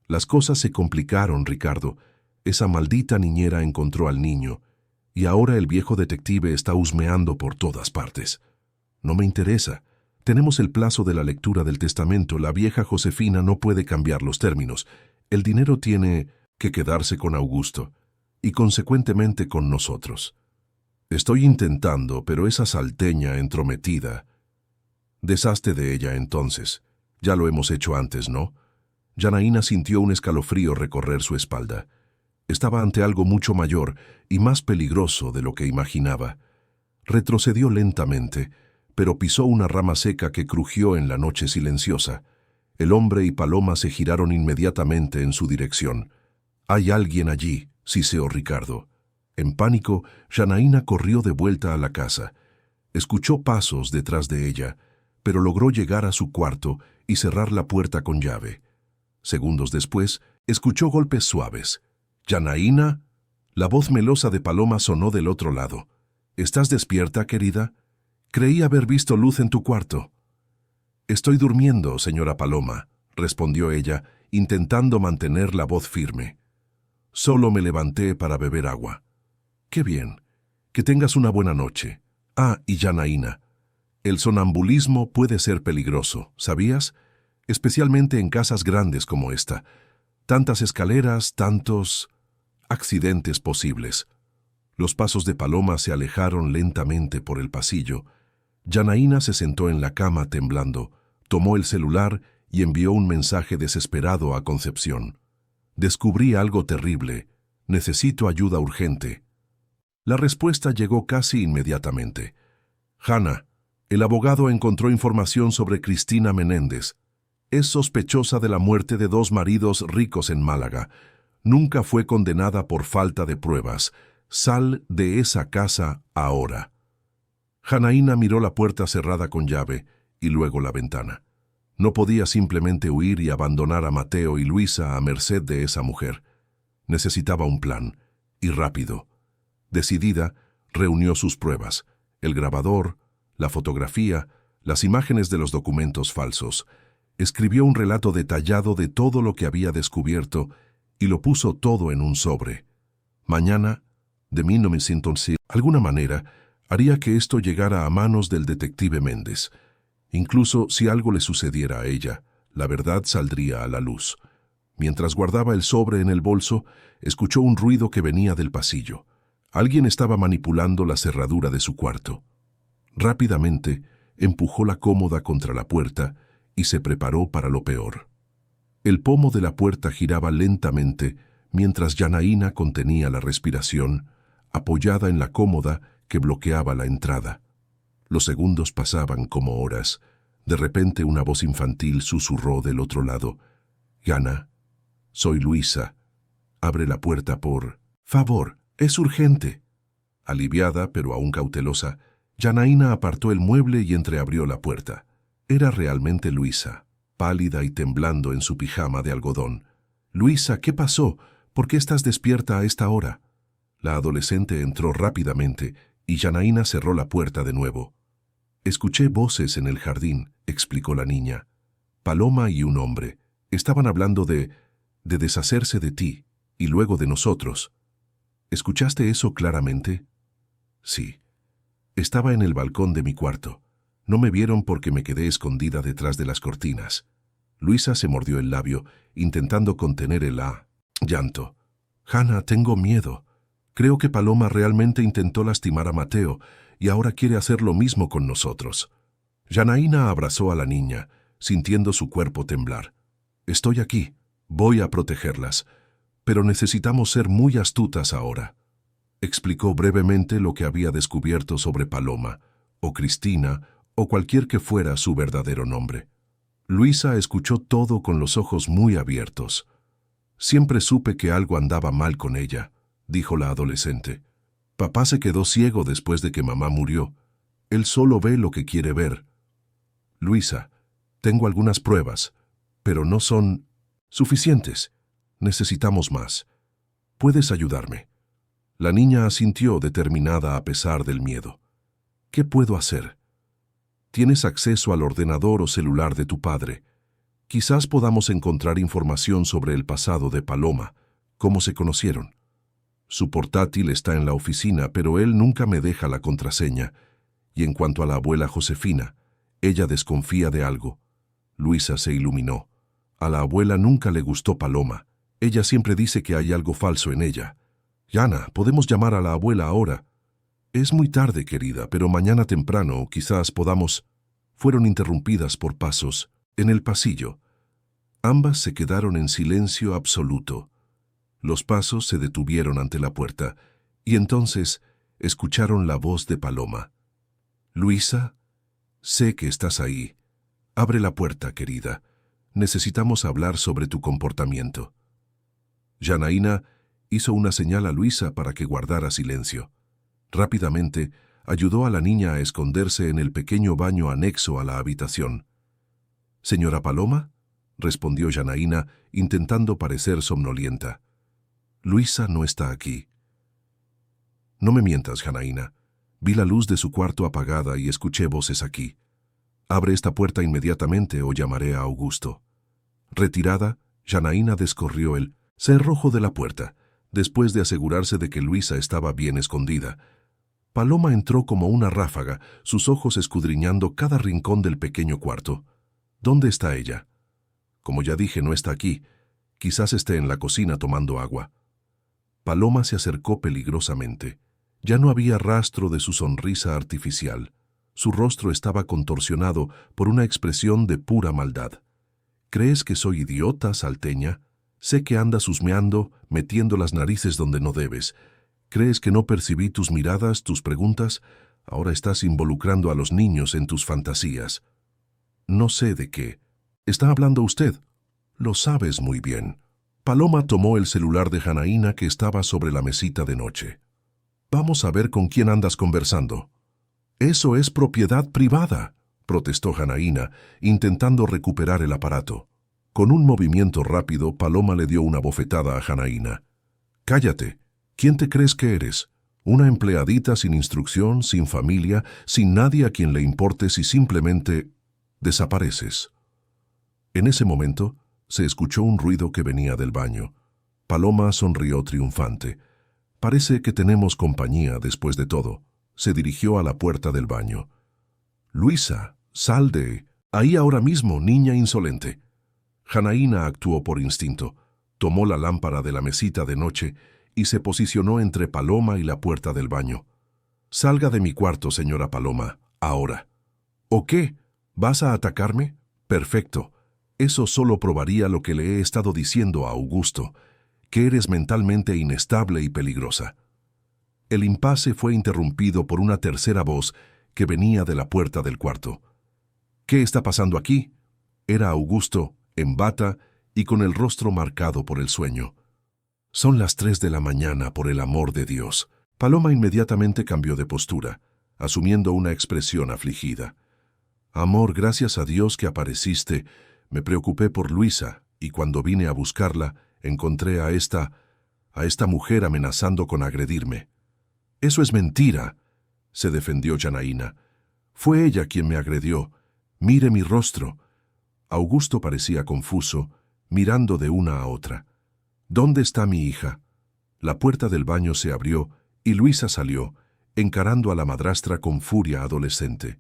Las cosas se complicaron, Ricardo. Esa maldita niñera encontró al niño, y ahora el viejo detective está husmeando por todas partes. No me interesa. Tenemos el plazo de la lectura del testamento. La vieja Josefina no puede cambiar los términos. El dinero tiene que quedarse con Augusto, y consecuentemente con nosotros. Estoy intentando, pero esa salteña entrometida... Deshazte de ella entonces. Ya lo hemos hecho antes, ¿no? Janaína sintió un escalofrío recorrer su espalda. Estaba ante algo mucho mayor y más peligroso de lo que imaginaba. Retrocedió lentamente, pero pisó una rama seca que crujió en la noche silenciosa. El hombre y Paloma se giraron inmediatamente en su dirección. «Hay alguien allí», siseó Ricardo. En pánico, Janaína corrió de vuelta a la casa. Escuchó pasos detrás de ella, pero logró llegar a su cuarto y cerrar la puerta con llave. Segundos después, escuchó golpes suaves. «¿Janaína?» La voz melosa de Paloma sonó del otro lado. «¿Estás despierta, querida? Creí haber visto luz en tu cuarto». «Estoy durmiendo, señora Paloma», respondió ella, intentando mantener la voz firme. «Solo me levanté para beber agua». «Qué bien. Que tengas una buena noche. Ah, y Janaína, el sonambulismo puede ser peligroso, ¿sabías? Especialmente en casas grandes como esta. Tantas escaleras, tantos accidentes posibles». Los pasos de Paloma se alejaron lentamente por el pasillo. Janaína se sentó en la cama temblando, tomó el celular y envió un mensaje desesperado a Concepción. «Descubrí algo terrible. Necesito ayuda urgente». La respuesta llegó casi inmediatamente. «Hanna, el abogado encontró información sobre Cristina Menéndez. Es sospechosa de la muerte de 2 maridos ricos en Málaga. Nunca fue condenada por falta de pruebas. Sal de esa casa ahora». Janaína miró la puerta cerrada con llave y luego la ventana. No podía simplemente huir y abandonar a Mateo y Luisa a merced de esa mujer. Necesitaba un plan, y rápido. Decidida, reunió sus pruebas: el grabador, la fotografía, las imágenes de los documentos falsos. Escribió un relato detallado de todo lo que había descubierto y lo puso todo en un sobre. Mañana, de 1900, alguna manera, haría que esto llegara a manos del detective Méndez. Incluso si algo le sucediera a ella, la verdad saldría a la luz. Mientras guardaba el sobre en el bolso, escuchó un ruido que venía del pasillo. Alguien estaba manipulando la cerradura de su cuarto. Rápidamente, empujó la cómoda contra la puerta y se preparó para lo peor. El pomo de la puerta giraba lentamente mientras Janaína contenía la respiración, apoyada en la cómoda que bloqueaba la entrada. Los segundos pasaban como horas. De repente una voz infantil susurró del otro lado: «Jana, soy Luisa. Abre la puerta, por favor, es urgente». Aliviada, pero aún cautelosa, Janaína apartó el mueble y entreabrió la puerta. Era realmente Luisa, pálida y temblando en su pijama de algodón. «Luisa, ¿qué pasó? ¿Por qué estás despierta a esta hora?» La adolescente entró rápidamente y Janaína cerró la puerta de nuevo. Escuché voces en el jardín, explicó la niña. Paloma y un hombre. Estaban hablando de deshacerse de ti, y luego de nosotros. ¿Escuchaste eso claramente? Sí. Estaba en el balcón de mi cuarto. No me vieron porque me quedé escondida detrás de las cortinas. Luisa se mordió el labio, intentando contener el llanto. Hannah, tengo miedo. Creo que Paloma realmente intentó lastimar a Mateo y ahora quiere hacer lo mismo con nosotros. Janaína abrazó a la niña, sintiendo su cuerpo temblar. Estoy aquí. Voy a protegerlas. Pero necesitamos ser muy astutas ahora. Explicó brevemente lo que había descubierto sobre Paloma, o Cristina, o cualquier que fuera su verdadero nombre. Luisa escuchó todo con los ojos muy abiertos. Siempre supe que algo andaba mal con ella, dijo la adolescente. Papá se quedó ciego después de que mamá murió. Él solo ve lo que quiere ver. Luisa, tengo algunas pruebas, pero no son suficientes. Necesitamos más. ¿Puedes ayudarme? La niña asintió determinada a pesar del miedo. ¿Qué puedo hacer? Tienes acceso al ordenador o celular de tu padre. Quizás podamos encontrar información sobre el pasado de Paloma, cómo se conocieron. Su portátil está en la oficina, pero él nunca me deja la contraseña. Y en cuanto a la abuela Josefina, ella desconfía de algo. Luisa se iluminó. A la abuela nunca le gustó Paloma. Ella siempre dice que hay algo falso en ella. Yana, podemos llamar a la abuela ahora. Es muy tarde, querida, pero mañana temprano quizás podamos. Fueron interrumpidas por pasos en el pasillo. Ambas se quedaron en silencio absoluto. Los pasos se detuvieron ante la puerta, y entonces escucharon la voz de Paloma. Luisa, sé que estás ahí. Abre la puerta, querida. Necesitamos hablar sobre tu comportamiento. Janaína hizo una señal a Luisa para que guardara silencio. Rápidamente, ayudó a la niña a esconderse en el pequeño baño anexo a la habitación. «¿Señora Paloma?», respondió Janaína, intentando parecer somnolienta. «Luisa no está aquí». «No me mientas, Janaína. Vi la luz de su cuarto apagada y escuché voces aquí. Abre esta puerta inmediatamente o llamaré a Augusto». Retirada, Janaína descorrió el cerrojo de la puerta, después de asegurarse de que Luisa estaba bien escondida. Paloma entró como una ráfaga, sus ojos escudriñando cada rincón del pequeño cuarto. ¿Dónde está ella? Como ya dije, no está aquí. Quizás esté en la cocina tomando agua. Paloma se acercó peligrosamente. Ya no había rastro de su sonrisa artificial. Su rostro estaba contorsionado por una expresión de pura maldad. ¿Crees que soy idiota, salteña? Sé que andas husmeando, metiendo las narices donde no debes. ¿Crees que no percibí tus miradas, tus preguntas? Ahora estás involucrando a los niños en tus fantasías. No sé de qué. ¿Está hablando usted? Lo sabes muy bien. Paloma tomó el celular de Janaína que estaba sobre la mesita de noche. Vamos a ver con quién andas conversando. Eso es propiedad privada, protestó Janaína, intentando recuperar el aparato. Con un movimiento rápido, Paloma le dio una bofetada a Janaína. Cállate. ¿Quién te crees que eres? Una empleadita sin instrucción, sin familia, sin nadie a quien le importes y simplemente desapareces. En ese momento, se escuchó un ruido que venía del baño. Paloma sonrió triunfante. Parece que tenemos compañía después de todo. Se dirigió a la puerta del baño. Luisa, sal de ahí ahora mismo, niña insolente. Janaína actuó por instinto. Tomó la lámpara de la mesita de noche y se posicionó entre Paloma y la puerta del baño. «Salga de mi cuarto, señora Paloma, ahora». «¿O qué? ¿Vas a atacarme? Perfecto. Eso solo probaría lo que le he estado diciendo a Augusto, que eres mentalmente inestable y peligrosa». El impasse fue interrumpido por una tercera voz que venía de la puerta del cuarto. «¿Qué está pasando aquí?» Era Augusto, en bata y con el rostro marcado por el sueño. «Son las 3 de la mañana, por el amor de Dios». Paloma inmediatamente cambió de postura, asumiendo una expresión afligida. «Amor, gracias a Dios que apareciste. Me preocupé por Luisa, y cuando vine a buscarla, encontré a esta mujer amenazando con agredirme». «Eso es mentira», se defendió Janaína. Fue ella quien me agredió. Mire mi rostro. Augusto parecía confuso, mirando de una a otra. ¿Dónde está mi hija? La puerta del baño se abrió y Luisa salió, encarando a la madrastra con furia adolescente.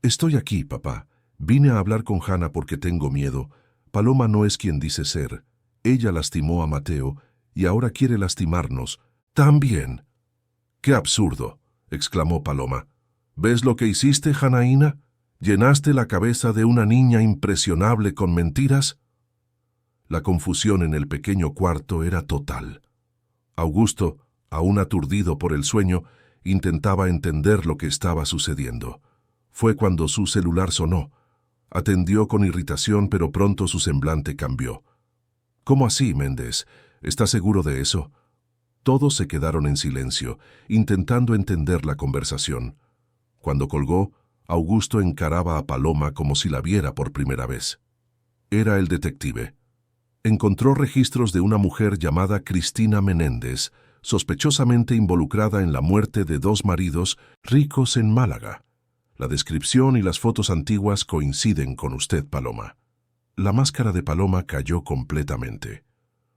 Estoy aquí, papá. Vine a hablar con Hannah porque tengo miedo. Paloma no es quien dice ser. Ella lastimó a Mateo y ahora quiere lastimarnos. También. ¡Qué absurdo!, exclamó Paloma. ¿Ves lo que hiciste, Janaína? ¿Llenaste la cabeza de una niña impresionable con mentiras? La confusión en el pequeño cuarto era total. Augusto, aún aturdido por el sueño, intentaba entender lo que estaba sucediendo. Fue cuando su celular sonó. Atendió con irritación, pero pronto su semblante cambió. ¿Cómo así, Méndez? ¿Estás seguro de eso? Todos se quedaron en silencio, intentando entender la conversación. Cuando colgó, Augusto encaraba a Paloma como si la viera por primera vez. Era el detective. Encontró registros de una mujer llamada Cristina Menéndez, sospechosamente involucrada en la muerte de 2 maridos ricos en Málaga. La descripción y las fotos antiguas coinciden con usted, Paloma. La máscara de Paloma cayó completamente.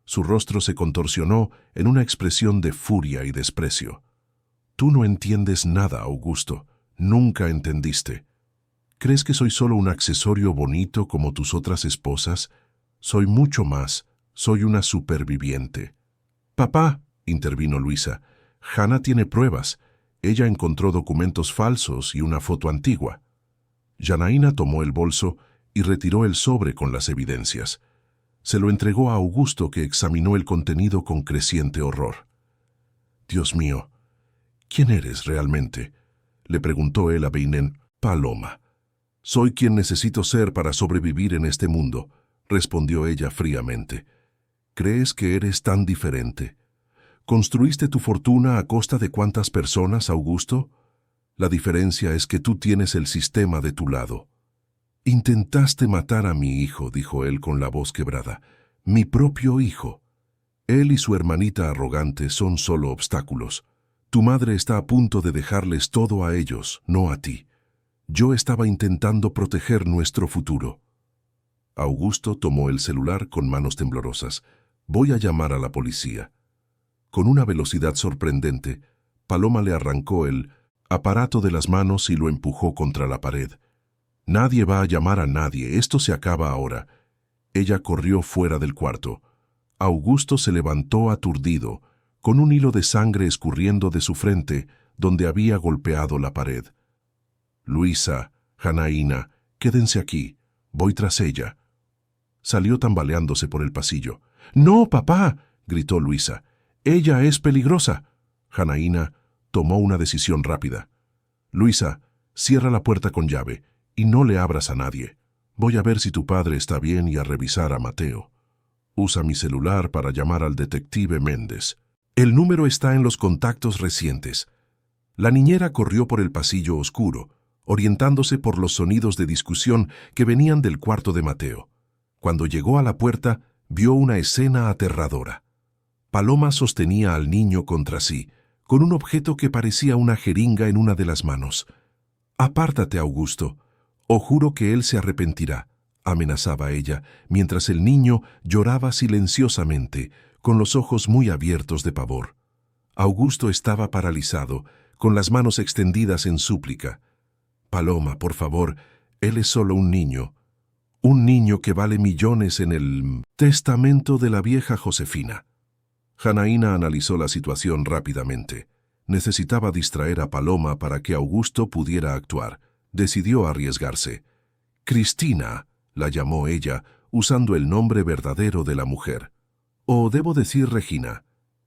Su rostro se contorsionó en una expresión de furia y desprecio. Tú no entiendes nada, Augusto. Nunca entendiste. ¿Crees que soy solo un accesorio bonito como tus otras esposas? Soy mucho más. Soy una superviviente. Papá, intervino Luisa, Hannah tiene pruebas. Ella encontró documentos falsos y una foto antigua. Janaína tomó el bolso y retiró el sobre con las evidencias. Se lo entregó a Augusto, que examinó el contenido con creciente horror. Dios mío, ¿quién eres realmente?, le preguntó él a Beinen. Paloma. Soy quien necesito ser para sobrevivir en este mundo, respondió ella fríamente. ¿Crees que eres tan diferente? ¿Construiste tu fortuna a costa de cuántas personas, Augusto? La diferencia es que tú tienes el sistema de tu lado. Intentaste matar a mi hijo, dijo él con la voz quebrada. Mi propio hijo. Él y su hermanita arrogante son solo obstáculos. Tu madre está a punto de dejarles todo a ellos, no a ti. Yo estaba intentando proteger nuestro futuro. Augusto tomó el celular con manos temblorosas. Voy a llamar a la policía. Con una velocidad sorprendente, Paloma le arrancó el aparato de las manos y lo empujó contra la pared. Nadie va a llamar a nadie, esto se acaba ahora. Ella corrió fuera del cuarto. Augusto se levantó aturdido, con un hilo de sangre escurriendo de su frente, donde había golpeado la pared. Luisa, Janaína, quédense aquí, voy tras ella. Salió tambaleándose por el pasillo. ¡No, papá!, gritó Luisa. ¡Ella es peligrosa! Janaína tomó una decisión rápida. Luisa, cierra la puerta con llave y no le abras a nadie. Voy a ver si tu padre está bien y a revisar a Mateo. Usa mi celular para llamar al detective Méndez. El número está en los contactos recientes. La niñera corrió por el pasillo oscuro, orientándose por los sonidos de discusión que venían del cuarto de Mateo. Cuando llegó a la puerta, vio una escena aterradora. Paloma sostenía al niño contra sí, con un objeto que parecía una jeringa en una de las manos. «Apártate, Augusto, o juro que él se arrepentirá», amenazaba ella, mientras el niño lloraba silenciosamente, con los ojos muy abiertos de pavor. Augusto estaba paralizado, con las manos extendidas en súplica. «Paloma, por favor, él es solo un niño que vale millones en el testamento de la vieja Josefina». Janaína analizó la situación rápidamente. Necesitaba distraer a Paloma para que Augusto pudiera actuar. Decidió arriesgarse. Cristina, la llamó ella, usando el nombre verdadero de la mujer. O debo decir Regina.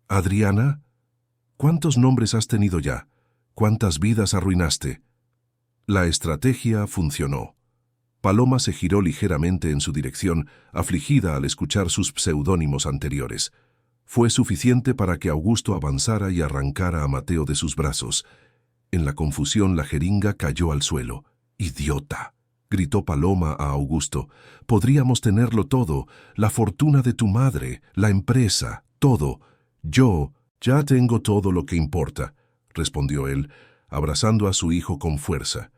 ¿Adriana? ¿Cuántos nombres has tenido ya? ¿Cuántas vidas arruinaste? La estrategia funcionó. Paloma se giró ligeramente en su dirección, afligida al escuchar sus pseudónimos anteriores. Fue suficiente para que Augusto avanzara y arrancara a Mateo de sus brazos. En la confusión, la jeringa cayó al suelo. «¡Idiota!», gritó Paloma a Augusto. «Podríamos tenerlo todo, la fortuna de tu madre, la empresa, todo. Yo ya tengo todo lo que importa», respondió él, abrazando a su hijo con fuerza.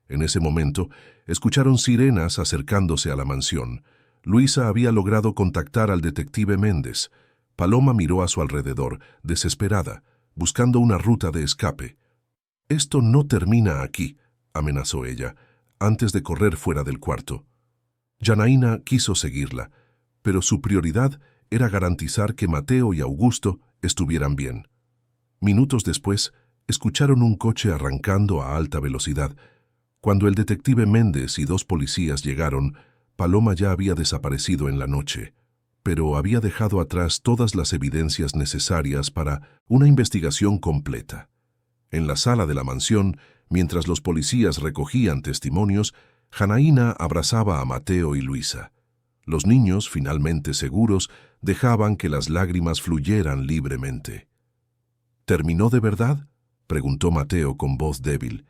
En ese momento, escucharon sirenas acercándose a la mansión. Luisa había logrado contactar al detective Méndez. Paloma miró a su alrededor, desesperada, buscando una ruta de escape. «Esto no termina aquí», amenazó ella, antes de correr fuera del cuarto. Janaína quiso seguirla, pero su prioridad era garantizar que Mateo y Augusto estuvieran bien. Minutos después, escucharon un coche arrancando a alta velocidad. Cuando el detective Méndez y 2 policías llegaron, Paloma ya había desaparecido en la noche, pero había dejado atrás todas las evidencias necesarias para una investigación completa. En la sala de la mansión, mientras los policías recogían testimonios, Janaína abrazaba a Mateo y Luisa. Los niños, finalmente seguros, dejaban que las lágrimas fluyeran libremente. «¿Terminó de verdad?», preguntó Mateo con voz débil.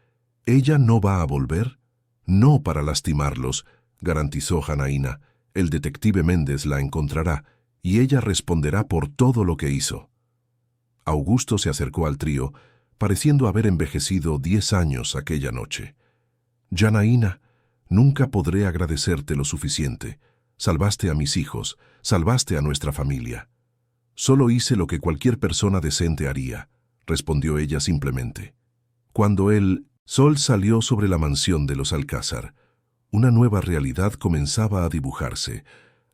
«¿Ella no va a volver?». «No para lastimarlos», garantizó Janaína. «El detective Méndez la encontrará, y ella responderá por todo lo que hizo». Augusto se acercó al trío, pareciendo haber envejecido 10 años aquella noche. «Janaína, nunca podré agradecerte lo suficiente. Salvaste a mis hijos, salvaste a nuestra familia». «Solo hice lo que cualquier persona decente haría», respondió ella simplemente. Cuando el sol salió sobre la mansión de los Alcázar, una nueva realidad comenzaba a dibujarse.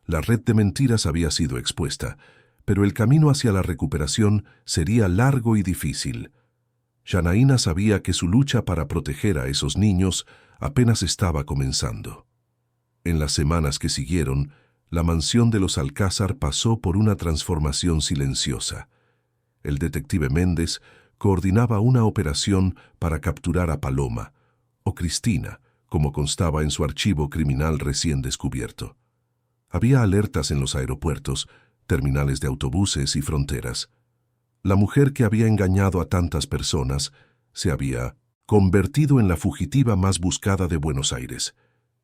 La red de mentiras había sido expuesta, pero el camino hacia la recuperación sería largo y difícil. Janaína sabía que su lucha para proteger a esos niños apenas estaba comenzando. En las semanas que siguieron, la mansión de los Alcázar pasó por una transformación silenciosa. El detective Méndez coordinaba una operación para capturar a Paloma, o Cristina, como constaba en su archivo criminal recién descubierto. Había alertas en los aeropuertos, terminales de autobuses y fronteras. La mujer que había engañado a tantas personas se había convertido en la fugitiva más buscada de Buenos Aires.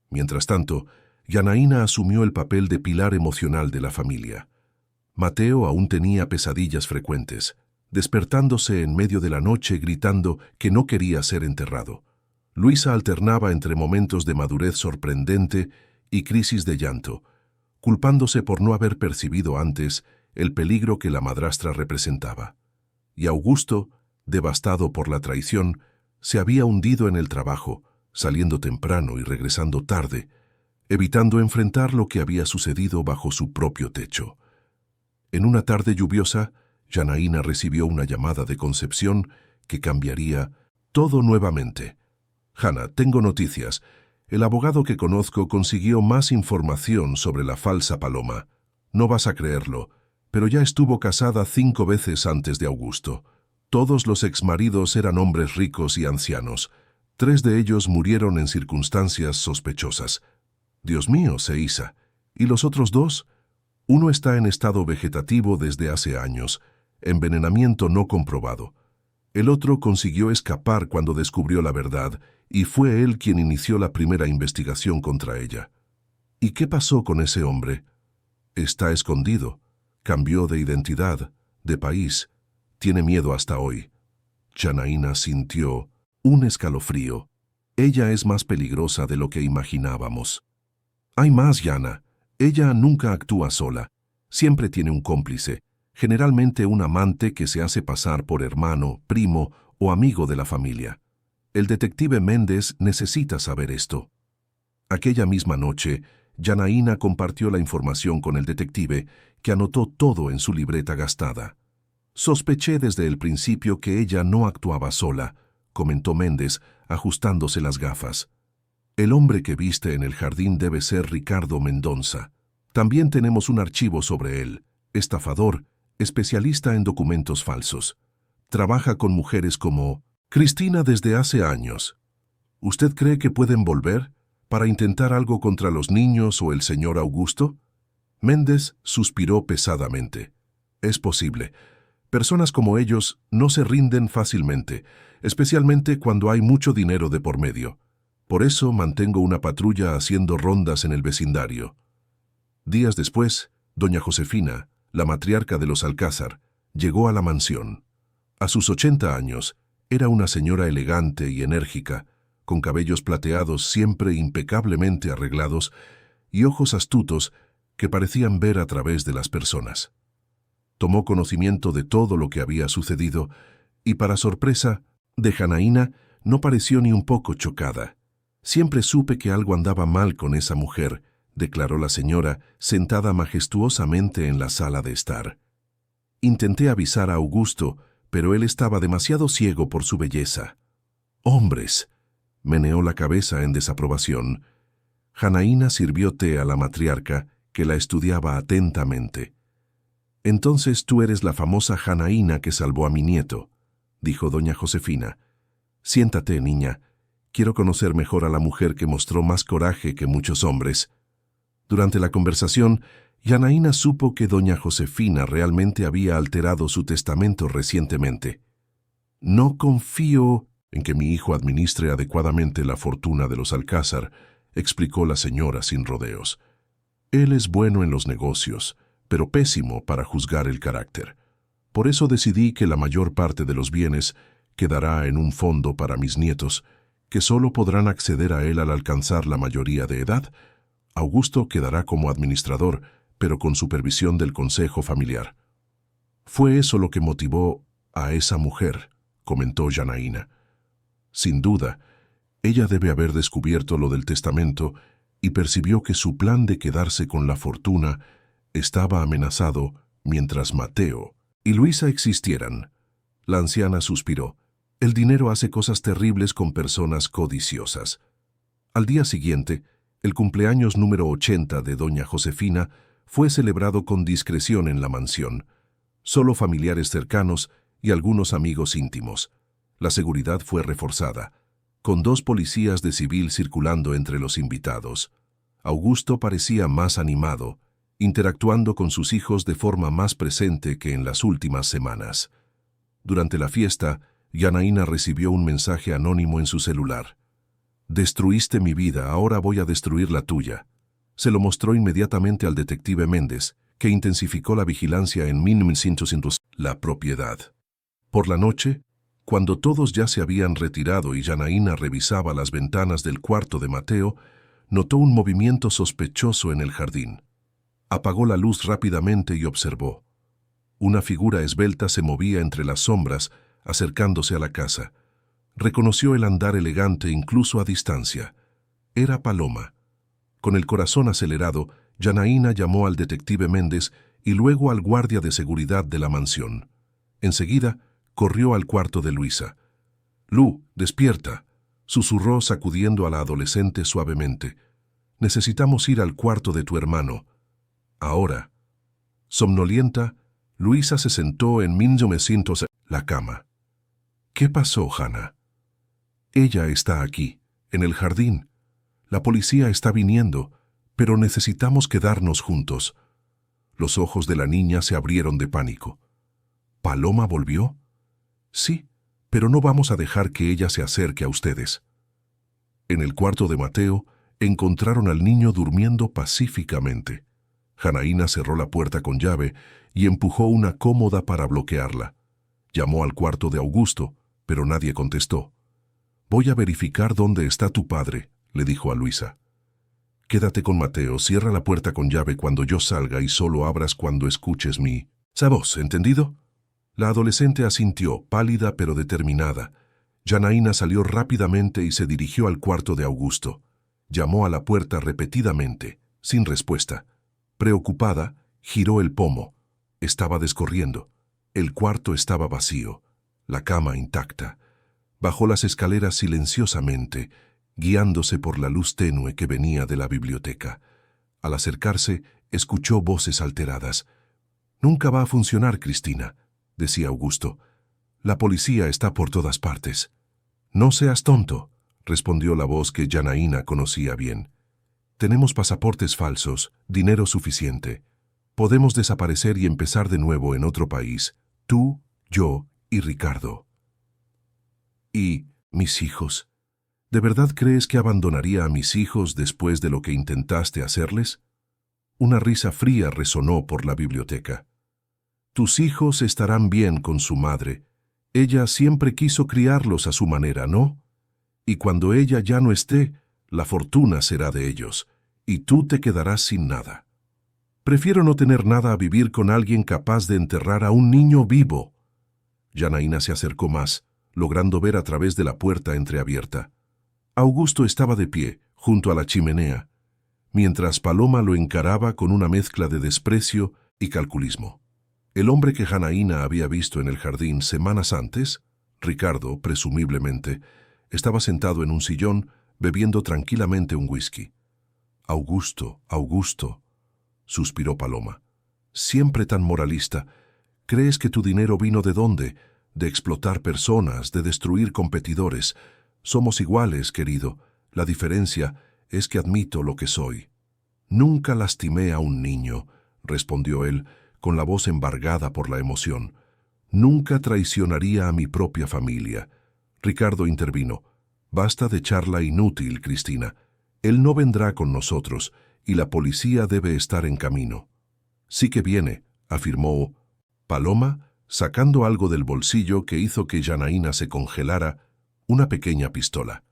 Mientras tanto, Janaína asumió el papel de pilar emocional de la familia. Mateo aún tenía pesadillas frecuentes, despertándose en medio de la noche gritando que no quería ser enterrado. Luisa alternaba entre momentos de madurez sorprendente y crisis de llanto, culpándose por no haber percibido antes el peligro que la madrastra representaba. Y Augusto, devastado por la traición, se había hundido en el trabajo, saliendo temprano y regresando tarde, evitando enfrentar lo que había sucedido bajo su propio techo. En una tarde lluviosa, Janaína recibió una llamada de Concepción que cambiaría todo nuevamente. «Jana, tengo noticias. El abogado que conozco consiguió más información sobre la falsa Paloma. No vas a creerlo, pero ya estuvo casada 5 veces antes de Augusto. Todos los exmaridos eran hombres ricos y ancianos. 3 de ellos murieron en circunstancias sospechosas. Dios mío, Seiza. ¿Y los otros 2? Uno está en estado vegetativo desde hace años, envenenamiento no comprobado. El otro consiguió escapar cuando descubrió la verdad, y fue él quien inició la primera investigación contra ella. ¿Y qué pasó con ese hombre? Está escondido. Cambió de identidad, de país. Tiene miedo hasta hoy». Janaína sintió un escalofrío. Ella es más peligrosa de lo que imaginábamos. «Hay más, Jana. Ella nunca actúa sola. Siempre tiene un cómplice, generalmente un amante que se hace pasar por hermano, primo o amigo de la familia. El detective Méndez necesita saber esto». Aquella misma noche, Janaína compartió la información con el detective, que anotó todo en su libreta gastada. «Sospeché desde el principio que ella no actuaba sola», comentó Méndez, ajustándose las gafas. «El hombre que viste en el jardín debe ser Ricardo Mendonza. También tenemos un archivo sobre él. Estafador, especialista en documentos falsos. Trabaja con mujeres como Cristina desde hace años. ¿Usted cree que pueden volver para intentar algo contra los niños o el señor Augusto?» Méndez suspiró pesadamente. «Es posible. Personas como ellos no se rinden fácilmente, especialmente cuando hay mucho dinero de por medio. Por eso mantengo una patrulla haciendo rondas en el vecindario». Días después, doña Josefina, la matriarca de los Alcázar, llegó a la mansión. A sus 80 años, era una señora elegante y enérgica, con cabellos plateados siempre impecablemente arreglados y ojos astutos que parecían ver a través de las personas. Tomó conocimiento de todo lo que había sucedido y, para sorpresa de Janaína, no pareció ni un poco chocada. «Siempre supe que algo andaba mal con esa mujer», declaró la señora, sentada majestuosamente en la sala de estar. «Intenté avisar a Augusto, pero él estaba demasiado ciego por su belleza». «Hombres», meneó la cabeza en desaprobación. Janaína sirvió té a la matriarca, que la estudiaba atentamente. «Entonces tú eres la famosa Janaína que salvó a mi nieto», dijo doña Josefina. «Siéntate, niña. Quiero conocer mejor a la mujer que mostró más coraje que muchos hombres». Durante la conversación, Janaína supo que doña Josefina realmente había alterado su testamento recientemente. «No confío en que mi hijo administre adecuadamente la fortuna de los Alcázar», explicó la señora sin rodeos. «Él es bueno en los negocios, pero pésimo para juzgar el carácter. Por eso decidí que la mayor parte de los bienes quedará en un fondo para mis nietos, que solo podrán acceder a él al alcanzar la mayoría de edad. Augusto quedará como administrador, pero con supervisión del consejo familiar». «Fue eso lo que motivó a esa mujer», comentó Janaína. «Sin duda, ella debe haber descubierto lo del testamento y percibió que su plan de quedarse con la fortuna estaba amenazado mientras Mateo y Luisa existieran». La anciana suspiró. «El dinero hace cosas terribles con personas codiciosas». Al día siguiente, el cumpleaños número 80 de doña Josefina fue celebrado con discreción en la mansión. Solo familiares cercanos y algunos amigos íntimos. La seguridad fue reforzada, con 2 policías de civil circulando entre los invitados. Augusto parecía más animado, interactuando con sus hijos de forma más presente que en las últimas semanas. Durante la fiesta, Janaína recibió un mensaje anónimo en su celular. «Destruiste mi vida, ahora voy a destruir la tuya». Se lo mostró inmediatamente al detective Méndez, que intensificó la vigilancia en 1900 la propiedad. Por la noche, cuando todos ya se habían retirado y Janaína revisaba las ventanas del cuarto de Mateo, notó un movimiento sospechoso en el jardín. Apagó la luz rápidamente y observó. Una figura esbelta se movía entre las sombras, acercándose a la casa. Reconoció el andar elegante incluso a distancia. Era Paloma. Con el corazón acelerado, Janaína llamó al detective Méndez y luego al guardia de seguridad de la mansión. Enseguida, corrió al cuarto de Luisa. «Lu, despierta», susurró sacudiendo a la adolescente suavemente. «Necesitamos ir al cuarto de tu hermano. Ahora». Somnolienta, Luisa se sentó en 1900 la cama. «¿Qué pasó, Hannah?» «Ella está aquí, en el jardín. La policía está viniendo, pero necesitamos quedarnos juntos». Los ojos de la niña se abrieron de pánico. «¿Paloma volvió?» «Sí, pero no vamos a dejar que ella se acerque a ustedes». En el cuarto de Mateo, encontraron al niño durmiendo pacíficamente. Janaína cerró la puerta con llave y empujó una cómoda para bloquearla. Llamó al cuarto de Augusto, pero nadie contestó. «Voy a verificar dónde está tu padre», le dijo a Luisa. «Quédate con Mateo, cierra la puerta con llave cuando yo salga y solo abras cuando escuches mi voz, ¿entendido?» La adolescente asintió, pálida pero determinada. Janaína salió rápidamente y se dirigió al cuarto de Augusto. Llamó a la puerta repetidamente, sin respuesta. Preocupada, giró el pomo. Estaba descorriendo. El cuarto estaba vacío, la cama intacta. Bajó las escaleras silenciosamente, guiándose por la luz tenue que venía de la biblioteca. Al acercarse, escuchó voces alteradas. «Nunca va a funcionar, Cristina», decía Augusto. «La policía está por todas partes». «No seas tonto», respondió la voz que Janaína conocía bien. «Tenemos pasaportes falsos, dinero suficiente. Podemos desaparecer y empezar de nuevo en otro país, tú, yo y Ricardo». «¿Y mis hijos? ¿De verdad crees que abandonaría a mis hijos después de lo que intentaste hacerles?» Una risa fría resonó por la biblioteca. «Tus hijos estarán bien con su madre. Ella siempre quiso criarlos a su manera, ¿no? Y cuando ella ya no esté, la fortuna será de ellos, y tú te quedarás sin nada. Prefiero no tener nada a vivir con alguien capaz de enterrar a un niño vivo. Janaína se acercó más, logrando ver a través de la puerta entreabierta. Augusto estaba de pie, junto a la chimenea, mientras Paloma lo encaraba con una mezcla de desprecio y calculismo. El hombre que Janaína había visto en el jardín semanas antes, Ricardo, presumiblemente, estaba sentado en un sillón bebiendo tranquilamente un whisky. Augusto, Augusto, suspiró Paloma. Siempre tan moralista. ¿Crees que tu dinero vino de dónde? De explotar personas, de destruir competidores. Somos iguales, querido. La diferencia es que admito lo que soy. Nunca lastimé a un niño, respondió él, con la voz embargada por la emoción. Nunca traicionaría a mi propia familia. Ricardo intervino. Basta de charla inútil, Cristina. Él no vendrá con nosotros, y la policía debe estar en camino. Sí que viene, afirmó Paloma, sacando algo del bolsillo que hizo que Janaína se congelara, una pequeña pistola.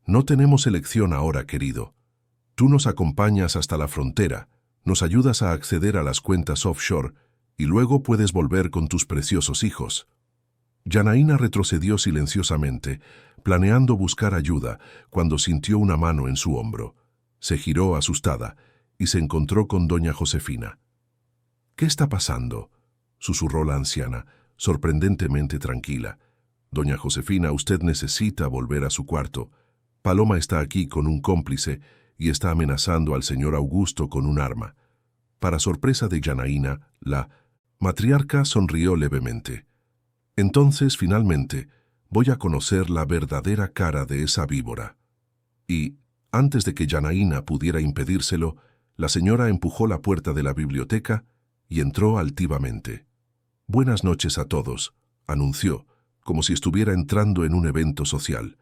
No tenemos elección ahora, querido. Tú nos acompañas hasta la frontera, nos ayudas a acceder a las cuentas offshore, y luego puedes volver con tus preciosos hijos. Janaína retrocedió silenciosamente, planeando buscar ayuda, cuando sintió una mano en su hombro. Se giró asustada y se encontró con doña Josefina. «¿Qué está pasando?», susurró la anciana, sorprendentemente tranquila. «Doña Josefina, usted necesita volver a su cuarto. Paloma está aquí con un cómplice y está amenazando al señor Augusto con un arma». Para sorpresa de Janaína, la matriarca sonrió levemente. «Entonces, finalmente, voy a conocer la verdadera cara de esa víbora». Y, antes de que Janaína pudiera impedírselo, la señora empujó la puerta de la biblioteca y entró altivamente. «Buenas noches a todos», anunció, como si estuviera entrando en un evento social.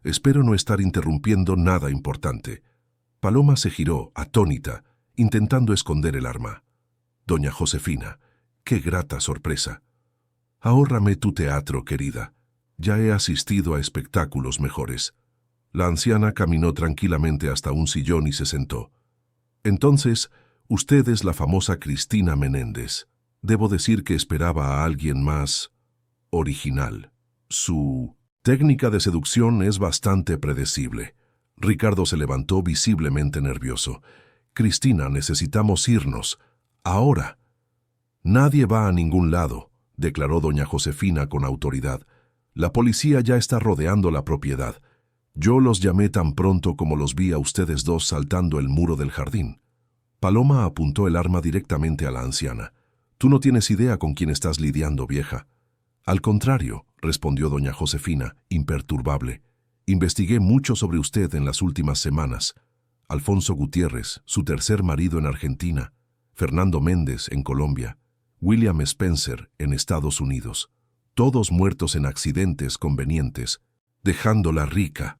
«Espero no estar interrumpiendo nada importante». Paloma se giró, atónita, intentando esconder el arma. «Doña Josefina, qué grata sorpresa. Ahórrame tu teatro, querida. Ya he asistido a espectáculos mejores». La anciana caminó tranquilamente hasta un sillón y se sentó. «Entonces, usted es la famosa Cristina Menéndez. Debo decir que esperaba a alguien más original. Su técnica de seducción es bastante predecible». Ricardo se levantó visiblemente nervioso. «Cristina, necesitamos irnos. Ahora». «Nadie va a ningún lado», declaró doña Josefina con autoridad. «La policía ya está rodeando la propiedad. Yo los llamé tan pronto como los vi a ustedes dos saltando el muro del jardín». Paloma apuntó el arma directamente a la anciana. «Tú no tienes idea con quién estás lidiando, vieja». «Al contrario», respondió doña Josefina, imperturbable. «Investigué mucho sobre usted en las últimas semanas. Alfonso Gutiérrez, su tercer marido en Argentina, Fernando Méndez en Colombia, William Spencer en Estados Unidos, todos muertos en accidentes convenientes, dejándola rica».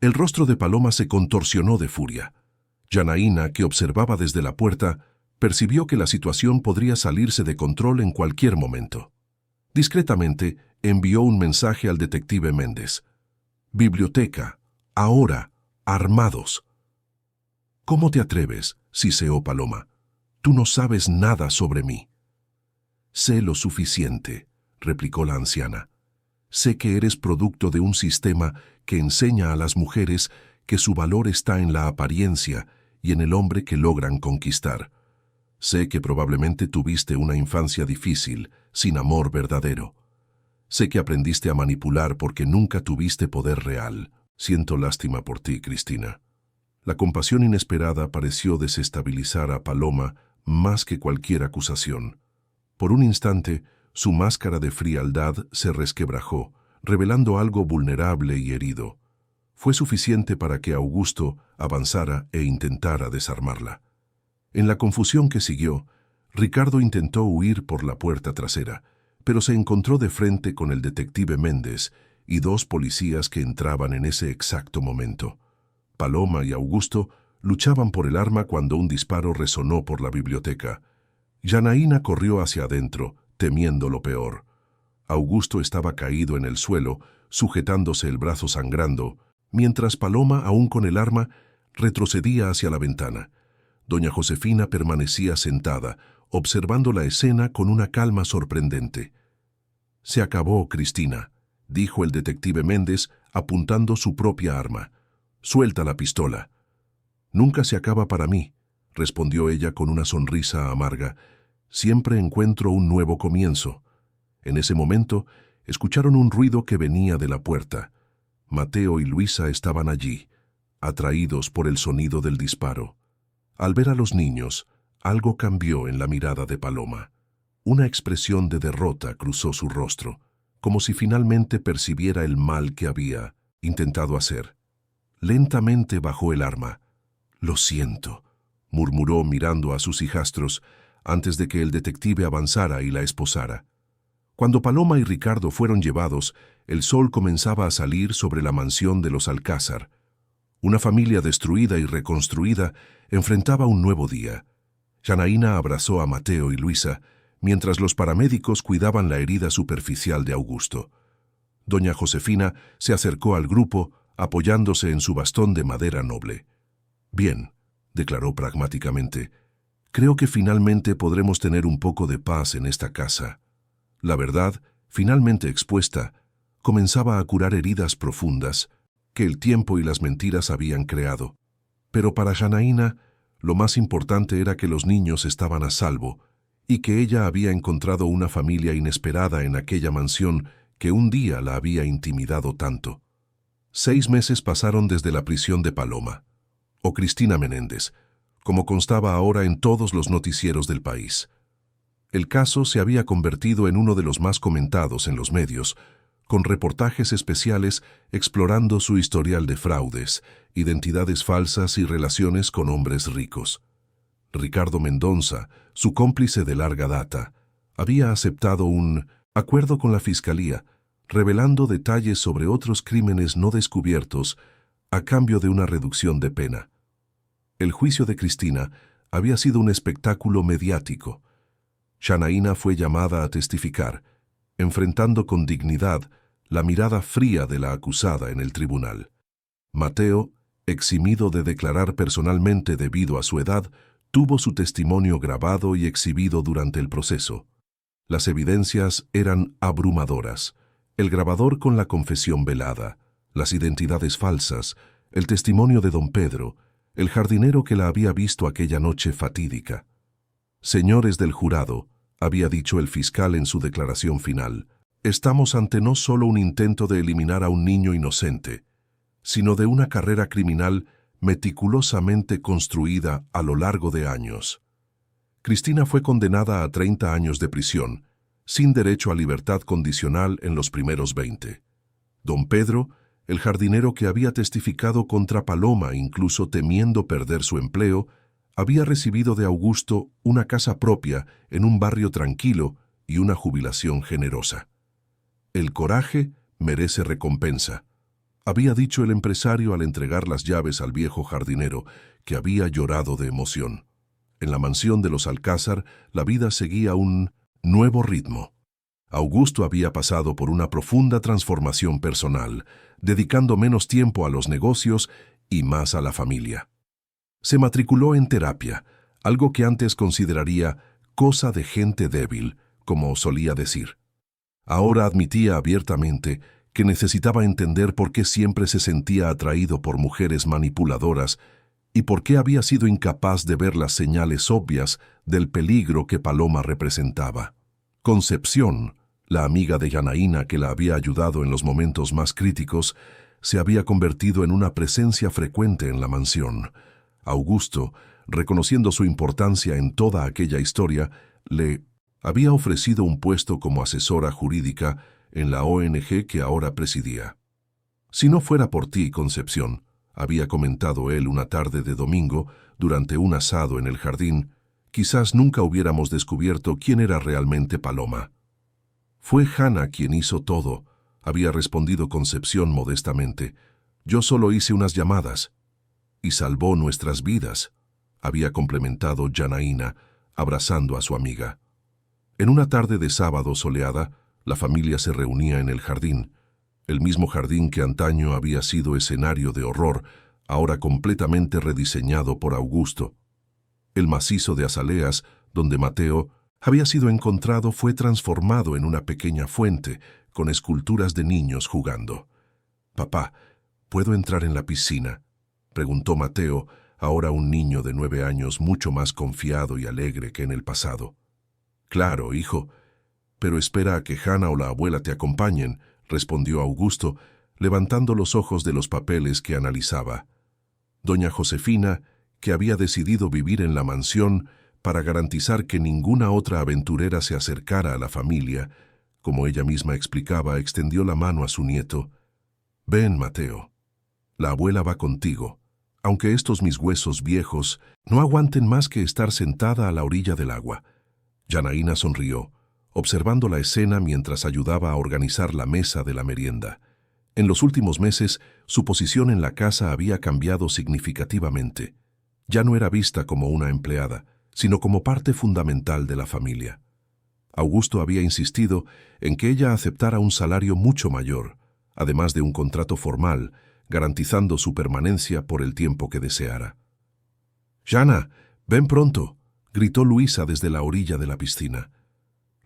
El rostro de Paloma se contorsionó de furia. Janaína, que observaba desde la puerta, percibió que la situación podría salirse de control en cualquier momento. Discretamente, envió un mensaje al detective Méndez. «Biblioteca, ahora, armados». «¿Cómo te atreves?», siseó Paloma. «Tú no sabes nada sobre mí». «Sé lo suficiente», replicó la anciana. «Sé que eres producto de un sistema que enseña a las mujeres que su valor está en la apariencia y en el hombre que logran conquistar. Sé que probablemente tuviste una infancia difícil, sin amor verdadero. Sé que aprendiste a manipular porque nunca tuviste poder real. Siento lástima por ti, Cristina». La compasión inesperada pareció desestabilizar a Paloma más que cualquier acusación. Por un instante, su máscara de frialdad se resquebrajó, revelando algo vulnerable y herido. Fue suficiente para que Augusto avanzara e intentara desarmarla. En la confusión que siguió, Ricardo intentó huir por la puerta trasera, pero se encontró de frente con el detective Méndez y dos policías que entraban en ese exacto momento. Paloma y Augusto luchaban por el arma cuando un disparo resonó por la biblioteca. Janaína corrió hacia adentro, temiendo lo peor. Augusto estaba caído en el suelo, sujetándose el brazo sangrando, mientras Paloma, aún con el arma, retrocedía hacia la ventana. Doña Josefina permanecía sentada, observando la escena con una calma sorprendente. «Se acabó, Cristina», dijo el detective Méndez, apuntando su propia arma. «Suelta la pistola». «Nunca se acaba para mí», respondió ella con una sonrisa amarga. «Siempre encuentro un nuevo comienzo». En ese momento, escucharon un ruido que venía de la puerta. Mateo y Luisa estaban allí, atraídos por el sonido del disparo. Al ver a los niños, algo cambió en la mirada de Paloma. Una expresión de derrota cruzó su rostro, como si finalmente percibiera el mal que había intentado hacer. Lentamente bajó el arma. «Lo siento», murmuró mirando a sus hijastros antes de que el detective avanzara y la esposara. Cuando Paloma y Ricardo fueron llevados, el sol comenzaba a salir sobre la mansión de los Alcázar. Una familia destruida y reconstruida enfrentaba un nuevo día. Janaína abrazó a Mateo y Luisa, mientras los paramédicos cuidaban la herida superficial de Augusto. Doña Josefina se acercó al grupo, apoyándose en su bastón de madera noble. «Bien», declaró pragmáticamente, «creo que finalmente podremos tener un poco de paz en esta casa». La verdad, finalmente expuesta, comenzaba a curar heridas profundas que el tiempo y las mentiras habían creado. Pero para Janaína, lo más importante era que los niños estaban a salvo y que ella había encontrado una familia inesperada en aquella mansión que un día la había intimidado tanto. 6 meses pasaron desde la prisión de Paloma, o Cristina Menéndez, como constaba ahora en todos los noticieros del país. El caso se había convertido en uno de los más comentados en los medios, con reportajes especiales explorando su historial de fraudes, identidades falsas y relaciones con hombres ricos. Ricardo Mendonza, su cómplice de larga data, había aceptado un acuerdo con la Fiscalía, revelando detalles sobre otros crímenes no descubiertos a cambio de una reducción de pena. El juicio de Cristina había sido un espectáculo mediático. Janaína fue llamada a testificar, enfrentando con dignidad la mirada fría de la acusada en el tribunal. Mateo, eximido de declarar personalmente debido a su edad, tuvo su testimonio grabado y exhibido durante el proceso. Las evidencias eran abrumadoras. El grabador con la confesión velada, las identidades falsas, el testimonio de don Pedro, el jardinero que la había visto aquella noche fatídica. «Señores del jurado», había dicho el fiscal en su declaración final, «estamos ante no solo un intento de eliminar a un niño inocente, sino de una carrera criminal meticulosamente construida a lo largo de años». Cristina fue condenada a 30 años de prisión, sin derecho a libertad condicional en los primeros 20. Don Pedro, el jardinero que había testificado contra Paloma incluso temiendo perder su empleo, había recibido de Augusto una casa propia en un barrio tranquilo y una jubilación generosa. «El coraje merece recompensa», había dicho el empresario al entregar las llaves al viejo jardinero, que había llorado de emoción. En la mansión de los Alcázar, la vida seguía un nuevo ritmo. Augusto había pasado por una profunda transformación personal, dedicando menos tiempo a los negocios y más a la familia. Se matriculó en terapia, algo que antes consideraría cosa de gente débil, como solía decir. Ahora admitía abiertamente que necesitaba entender por qué siempre se sentía atraído por mujeres manipuladoras y por qué había sido incapaz de ver las señales obvias del peligro que Paloma representaba. Concepción, la amiga de Janaína que la había ayudado en los momentos más críticos, se había convertido en una presencia frecuente en la mansión. Augusto, reconociendo su importancia en toda aquella historia, le había ofrecido un puesto como asesora jurídica en la ONG que ahora presidía. «Si no fuera por ti, Concepción», había comentado él una tarde de domingo durante un asado en el jardín, «quizás nunca hubiéramos descubierto quién era realmente Paloma». «Fue Jana quien hizo todo», había respondido Concepción modestamente. «Yo solo hice unas llamadas». «Y salvó nuestras vidas», había complementado Janaína, abrazando a su amiga. En una tarde de sábado soleada, La familia se reunía en el jardín, el mismo jardín que antaño había sido escenario de horror, ahora completamente rediseñado por Augusto. El macizo de azaleas, donde Mateo había sido encontrado, fue transformado en una pequeña fuente con esculturas de niños jugando. «Papá, ¿puedo entrar en la piscina?», preguntó Mateo, ahora un niño de 9 años mucho más confiado y alegre que en el pasado. «Claro, hijo, pero espera a que Hannah o la abuela te acompañen», respondió Augusto, levantando los ojos de los papeles que analizaba. Doña Josefina, que había decidido vivir en la mansión para garantizar que ninguna otra aventurera se acercara a la familia, como ella misma explicaba, extendió la mano a su nieto. «Ven, Mateo. La abuela va contigo, aunque estos mis huesos viejos no aguanten más que estar sentada a la orilla del agua». Janaína sonrió, observando la escena mientras ayudaba a organizar la mesa de la merienda. En los últimos meses, su posición en la casa había cambiado significativamente. Ya no era vista como una empleada, sino como parte fundamental de la familia. Augusto había insistido en que ella aceptara un salario mucho mayor, además de un contrato formal, garantizando su permanencia por el tiempo que deseara. «Jana, ven pronto», gritó Luisa desde la orilla de la piscina.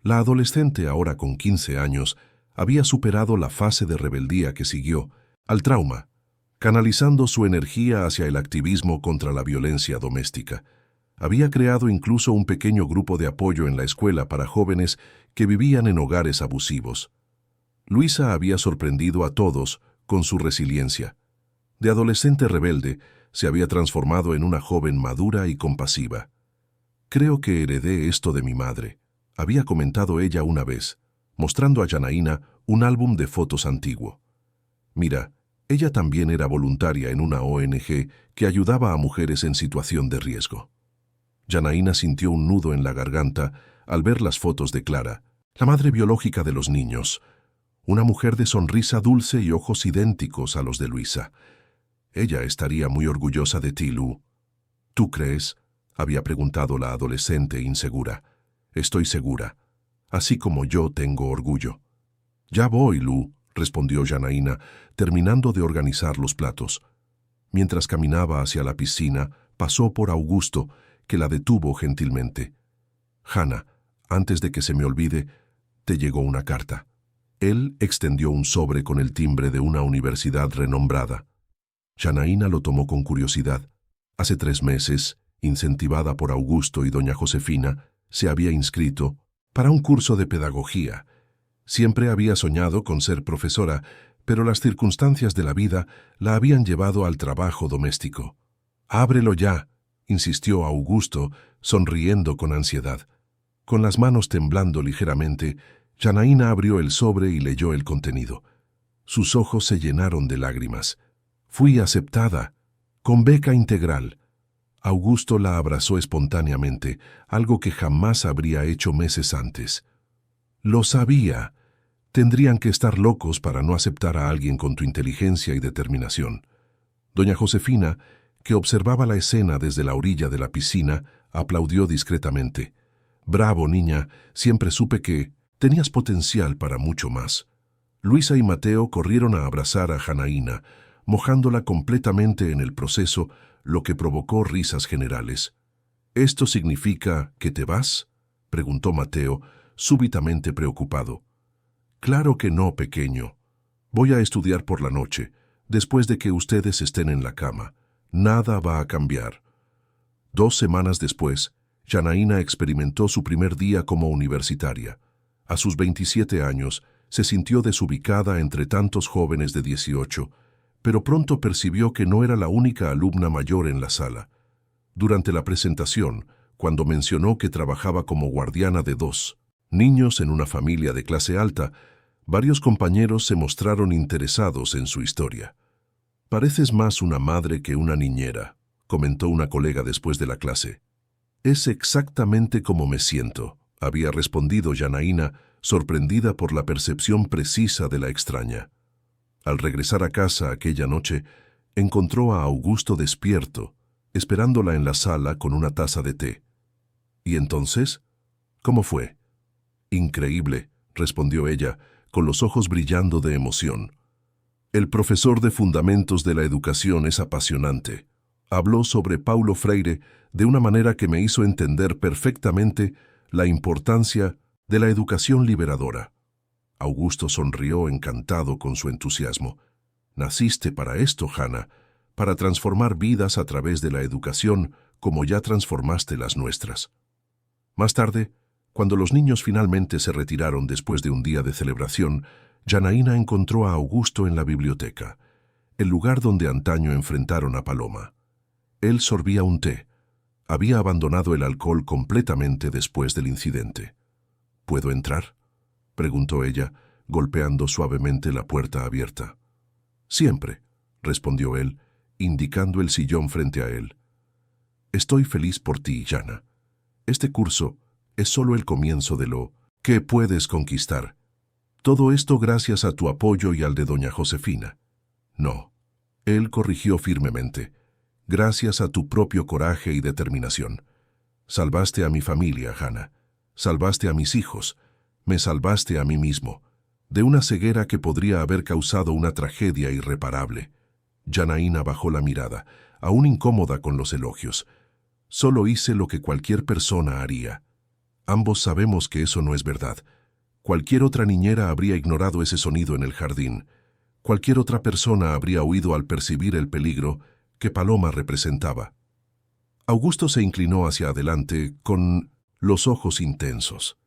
La adolescente, ahora con 15 años, había superado la fase de rebeldía que siguió al trauma, canalizando su energía hacia el activismo contra la violencia doméstica. Había creado incluso un pequeño grupo de apoyo en la escuela para jóvenes que vivían en hogares abusivos. Luisa había sorprendido a todos con su resiliencia. De adolescente rebelde, se había transformado en una joven madura y compasiva. «Creo que heredé esto de mi madre», había comentado ella una vez, mostrando a Janaína un álbum de fotos antiguo. «Mira, ella también era voluntaria en una ONG que ayudaba a mujeres en situación de riesgo». Janaína sintió un nudo en la garganta al ver las fotos de Clara, la madre biológica de los niños, una mujer de sonrisa dulce y ojos idénticos a los de Luisa. «Ella estaría muy orgullosa de ti, Lu». «¿Tú crees?», había preguntado la adolescente insegura. «Estoy segura, así como yo tengo orgullo». «Ya voy, Lu», respondió Janaína, terminando de organizar los platos. Mientras caminaba hacia la piscina, pasó por Augusto, que la detuvo gentilmente. «Hannah, antes de que se me olvide, te llegó una carta». Él extendió un sobre con el timbre de una universidad renombrada. Janaína lo tomó con curiosidad. Hace 3 meses, incentivada por Augusto y doña Josefina, se había inscrito para un curso de pedagogía. Siempre había soñado con ser profesora, pero las circunstancias de la vida la habían llevado al trabajo doméstico. «Ábrelo ya», insistió Augusto, sonriendo con ansiedad. Con las manos temblando ligeramente, Janaína abrió el sobre y leyó el contenido. Sus ojos se llenaron de lágrimas. «Fui aceptada, con beca integral». Augusto la abrazó espontáneamente, algo que jamás habría hecho meses antes. «Lo sabía. Tendrían que estar locos para no aceptar a alguien con tu inteligencia y determinación». Doña Josefina, que observaba la escena desde la orilla de la piscina, aplaudió discretamente. «Bravo, niña, siempre supe que tenías potencial para mucho más». Luisa y Mateo corrieron a abrazar a Janaína, mojándola completamente en el proceso, lo que provocó risas generales. «¿Esto significa que te vas?», preguntó Mateo, súbitamente preocupado. «Claro que no, pequeño. Voy a estudiar por la noche, después de que ustedes estén en la cama. Nada va a cambiar». 2 semanas después, Janaína experimentó su primer día como universitaria. A sus 27 años, se sintió desubicada entre tantos jóvenes de 18, pero pronto percibió que no era la única alumna mayor en la sala. Durante la presentación, cuando mencionó que trabajaba como guardiana de 2 niños en una familia de clase alta, varios compañeros se mostraron interesados en su historia. «Pareces más una madre que una niñera», comentó una colega después de la clase. «Es exactamente como me siento», había respondido Janaína, sorprendida por la percepción precisa de la extraña. Al regresar a casa aquella noche, encontró a Augusto despierto, esperándola en la sala con una taza de té. «¿Y entonces? ¿Cómo fue?» «Increíble», respondió ella, con los ojos brillando de emoción. El profesor de Fundamentos de la Educación es apasionante. Habló sobre Paulo Freire de una manera que me hizo entender perfectamente la importancia de la educación liberadora. Augusto sonrió encantado con su entusiasmo. Naciste para esto, Hannah, para transformar vidas a través de la educación como ya transformaste las nuestras. Más tarde, cuando los niños finalmente se retiraron después de un día de celebración, Janaína encontró a Augusto en la biblioteca, el lugar donde antaño enfrentaron a Paloma. Él sorbía un té. Había abandonado el alcohol completamente después del incidente. ¿Puedo entrar?, preguntó ella, golpeando suavemente la puerta abierta. Siempre, respondió él, indicando el sillón frente a él. Estoy feliz por ti, Jana. Este curso es solo el comienzo de lo que puedes conquistar. Todo esto gracias a tu apoyo y al de doña Josefina. No, él corrigió firmemente. Gracias a tu propio coraje y determinación. Salvaste a mi familia, Hannah. Salvaste a mis hijos. Me salvaste a mí mismo. De una ceguera que podría haber causado una tragedia irreparable. Janaína bajó la mirada, aún incómoda con los elogios. Solo hice lo que cualquier persona haría. Ambos sabemos que eso no es verdad. Cualquier otra niñera habría ignorado ese sonido en el jardín. Cualquier otra persona habría huido al percibir el peligro que Paloma representaba. Augusto se inclinó hacia adelante con los ojos intensos.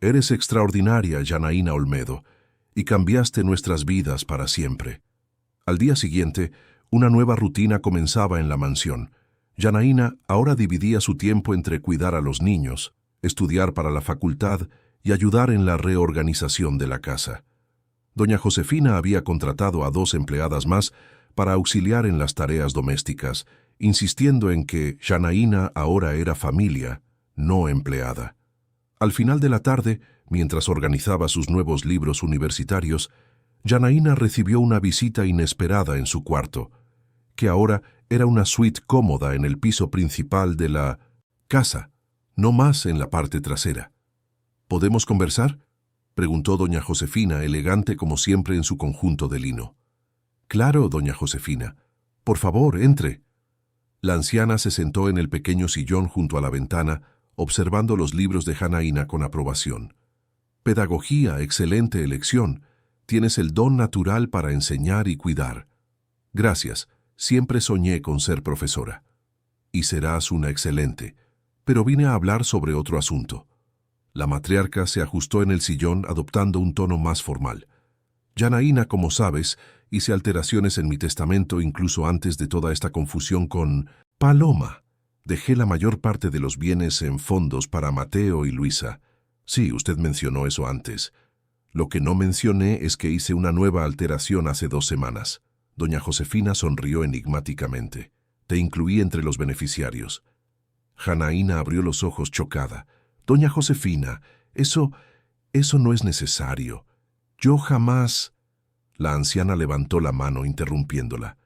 Eres extraordinaria, Janaína Olmedo, y cambiaste nuestras vidas para siempre. Al día siguiente, una nueva rutina comenzaba en la mansión. Janaína ahora dividía su tiempo entre cuidar a los niños, estudiar para la facultad y ayudar en la reorganización de la casa. Doña Josefina había contratado a 2 empleadas más para auxiliar en las tareas domésticas, insistiendo en que Janaína ahora era familia, no empleada. Al final de la tarde, mientras organizaba sus nuevos libros universitarios, Janaína recibió una visita inesperada en su cuarto, que ahora era una suite cómoda en el piso principal de la casa, no más en la parte trasera. ¿Podemos conversar?, preguntó doña Josefina, elegante como siempre en su conjunto de lino. Claro, doña Josefina. Por favor, entre. La anciana se sentó en el pequeño sillón junto a la ventana, observando los libros de Janaína con aprobación. Pedagogía, excelente elección. Tienes el don natural para enseñar y cuidar. Gracias, siempre soñé con ser profesora. Y serás una excelente. Pero vine a hablar sobre otro asunto. La matriarca se ajustó en el sillón adoptando un tono más formal. Janaína, como sabes, hice alteraciones en mi testamento incluso antes de toda esta confusión con Paloma. Dejé la mayor parte de los bienes en fondos para Mateo y Luisa. Sí, usted mencionó eso antes. Lo que no mencioné es que hice una nueva alteración hace 2 semanas. Doña Josefina sonrió enigmáticamente. Te incluí entre los beneficiarios. Janaína abrió los ojos chocada. Doña Josefina, eso no es necesario. Yo jamás... La anciana levantó la mano interrumpiéndola.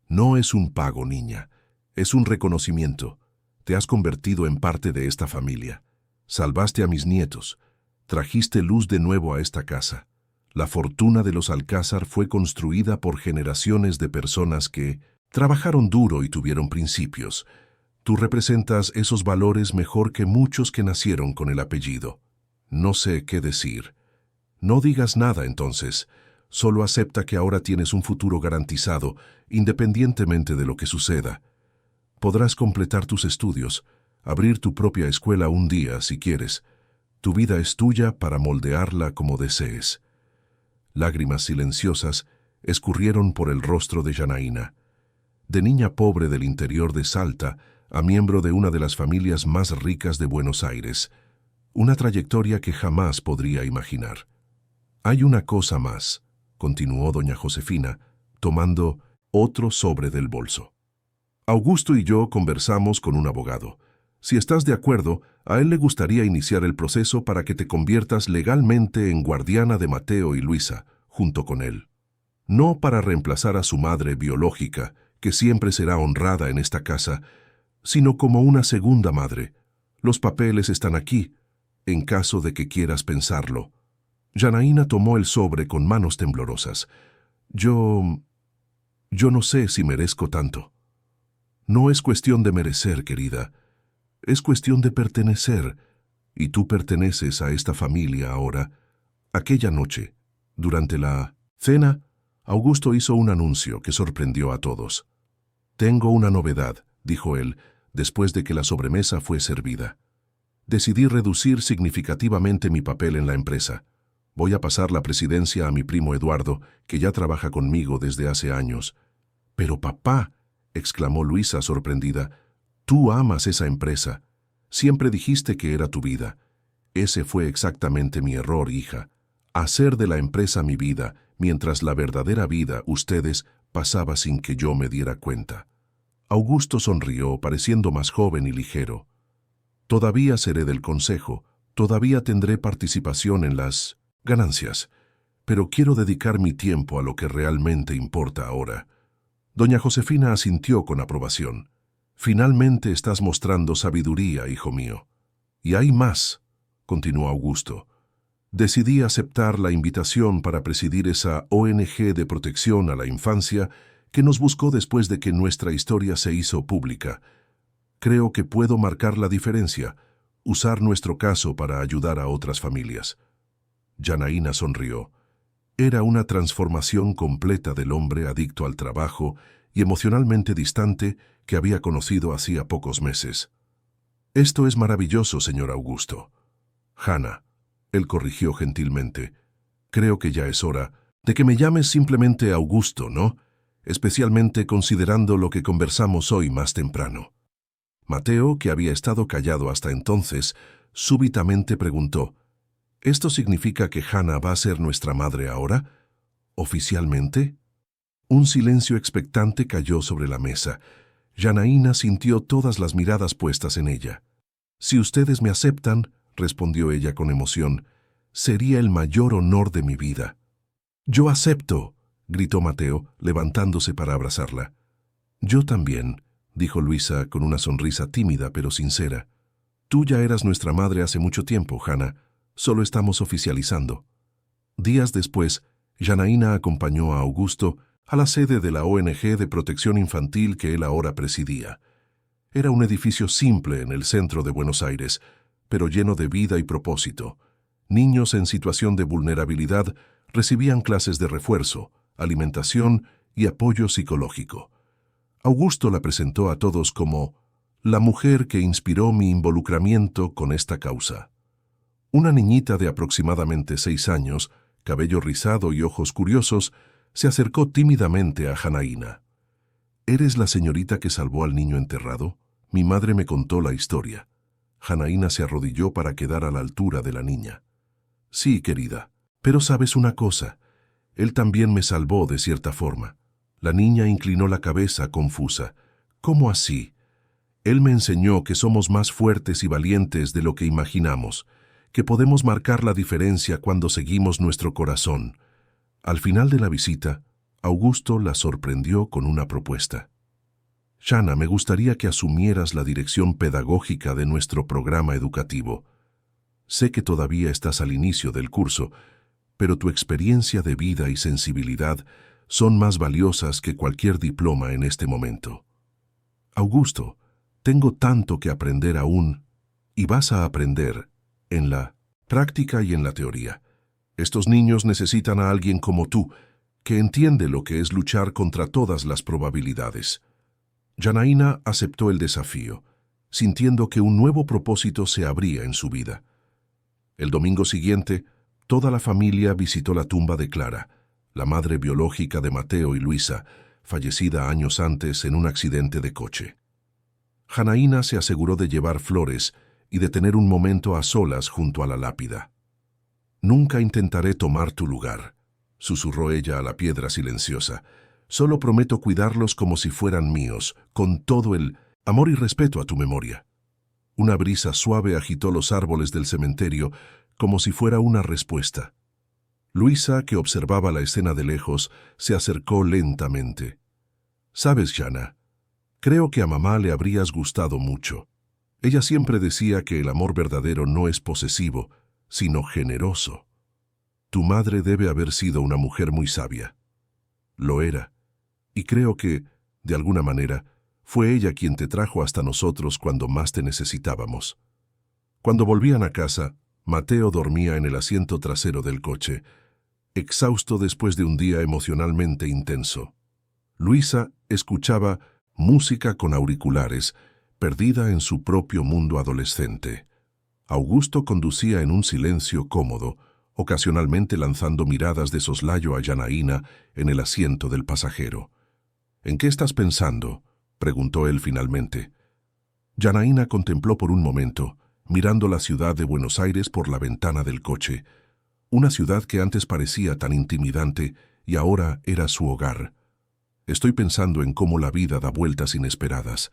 No es un pago, niña. Es un reconocimiento. Te has convertido en parte de esta familia. Salvaste a mis nietos. Trajiste luz de nuevo a esta casa. La fortuna de los Alcázar fue construida por generaciones de personas que trabajaron duro y tuvieron principios. Tú representas esos valores mejor que muchos que nacieron con el apellido. No sé qué decir. No digas nada entonces. Solo acepta que ahora tienes un futuro garantizado, independientemente de lo que suceda. Podrás completar tus estudios, abrir tu propia escuela un día si quieres. Tu vida es tuya para moldearla como desees. Lágrimas silenciosas escurrieron por el rostro de Janaína. De niña pobre del interior de Salta a miembro de una de las familias más ricas de Buenos Aires, una trayectoria que jamás podría imaginar. Hay una cosa más, continuó doña Josefina, tomando otro sobre del bolso. Augusto y yo conversamos con un abogado. Si estás de acuerdo, a él le gustaría iniciar el proceso para que te conviertas legalmente en guardiana de Mateo y Luisa, junto con él. No para reemplazar a su madre biológica, que siempre será honrada en esta casa, sino como una segunda madre. Los papeles están aquí, en caso de que quieras pensarlo. Janaína tomó el sobre con manos temblorosas. Yo no sé si merezco tanto. No es cuestión de merecer, querida. Es cuestión de pertenecer. Y tú perteneces a esta familia ahora. Aquella noche, durante la cena, Augusto hizo un anuncio que sorprendió a todos. «Tengo una novedad», dijo él, después de que la sobremesa fue servida. «Decidí reducir significativamente mi papel en la empresa. Voy a pasar la presidencia a mi primo Eduardo, que ya trabaja conmigo desde hace años». «Pero papá», exclamó Luisa sorprendida, «tú amas esa empresa. Siempre dijiste que era tu vida». «Ese fue exactamente mi error, hija. Hacer de la empresa mi vida, mientras la verdadera vida, ustedes, pasaba sin que yo me diera cuenta». Augusto sonrió, pareciendo más joven y ligero. «Todavía seré del consejo, todavía tendré participación en las ganancias, pero quiero dedicar mi tiempo a lo que realmente importa ahora». Doña Josefina asintió con aprobación. «Finalmente estás mostrando sabiduría, hijo mío». «Y hay más», continuó Augusto. «Decidí aceptar la invitación para presidir esa ONG de protección a la infancia que nos buscó después de que nuestra historia se hizo pública. Creo que puedo marcar la diferencia, usar nuestro caso para ayudar a otras familias». Janaína sonrió. Era una transformación completa del hombre adicto al trabajo y emocionalmente distante que había conocido hacía pocos meses. «Esto es maravilloso, señor Augusto». «Hannah», él corrigió gentilmente, «creo que ya es hora de que me llames simplemente Augusto, ¿no? Especialmente considerando lo que conversamos hoy más temprano». Mateo, que había estado callado hasta entonces, súbitamente preguntó, «¿Esto significa que Hannah va a ser nuestra madre ahora? ¿Oficialmente?» Un silencio expectante cayó sobre la mesa. Janaína sintió todas las miradas puestas en ella. «Si ustedes me aceptan», respondió ella con emoción, «sería el mayor honor de mi vida». «Yo acepto», gritó Mateo, levantándose para abrazarla. «Yo también», dijo Luisa con una sonrisa tímida pero sincera. «Tú ya eras nuestra madre hace mucho tiempo, Hannah. Solo estamos oficializando». Días después, Janaína acompañó a Augusto a la sede de la ONG de protección infantil que él ahora presidía. Era un edificio simple en el centro de Buenos Aires, pero lleno de vida y propósito. Niños en situación de vulnerabilidad recibían clases de refuerzo, alimentación y apoyo psicológico. Augusto la presentó a todos como la mujer que inspiró mi involucramiento con esta causa. Una niñita de aproximadamente 6 años, cabello rizado y ojos curiosos, se acercó tímidamente a Janaína. «¿Eres la señorita que salvó al niño enterrado? Mi madre me contó la historia». Janaína se arrodilló para quedar a la altura de la niña. «Sí, querida, pero sabes una cosa, él también me salvó de cierta forma». La niña inclinó la cabeza confusa. «¿Cómo así?» «Él me enseñó que somos más fuertes y valientes de lo que imaginamos, que podemos marcar la diferencia cuando seguimos nuestro corazón». Al final de la visita, Augusto la sorprendió con una propuesta. «Shanna, me gustaría que asumieras la dirección pedagógica de nuestro programa educativo. Sé que todavía estás al inicio del curso, pero tu experiencia de vida y sensibilidad son más valiosas que cualquier diploma en este momento». «Augusto, tengo tanto que aprender aún, y vas a aprender en la práctica y en la teoría. Estos niños necesitan a alguien como tú, que entiende lo que es luchar contra todas las probabilidades». Janaína aceptó el desafío, sintiendo que un nuevo propósito se abría en su vida. El domingo siguiente, toda la familia visitó la tumba de Clara, la madre biológica de Mateo y Luisa, fallecida años antes en un accidente de coche. Janaína se aseguró de llevar flores y de tener un momento a solas junto a la lápida. «Nunca intentaré tomar tu lugar», susurró ella a la piedra silenciosa. «Solo prometo cuidarlos como si fueran míos, con todo el amor y respeto a tu memoria». Una brisa suave agitó los árboles del cementerio como si fuera una respuesta. Luisa, que observaba la escena de lejos, se acercó lentamente. «¿Sabes, Shanna? Creo que a mamá le habrías gustado mucho. Ella siempre decía que el amor verdadero no es posesivo, sino generoso». Tu madre debe haber sido una mujer muy sabia. Lo era, y creo que, de alguna manera, fue ella quien te trajo hasta nosotros cuando más te necesitábamos. Cuando volvían a casa, Mateo dormía en el asiento trasero del coche, exhausto después de un día emocionalmente intenso. Luisa escuchaba música con auriculares, perdida en su propio mundo adolescente. Augusto conducía en un silencio cómodo, ocasionalmente lanzando miradas de soslayo a Janaína en el asiento del pasajero. «¿En qué estás pensando?», preguntó él finalmente. Janaína contempló por un momento, mirando la ciudad de Buenos Aires por la ventana del coche, una ciudad que antes parecía tan intimidante y ahora era su hogar. «Estoy pensando en cómo la vida da vueltas inesperadas.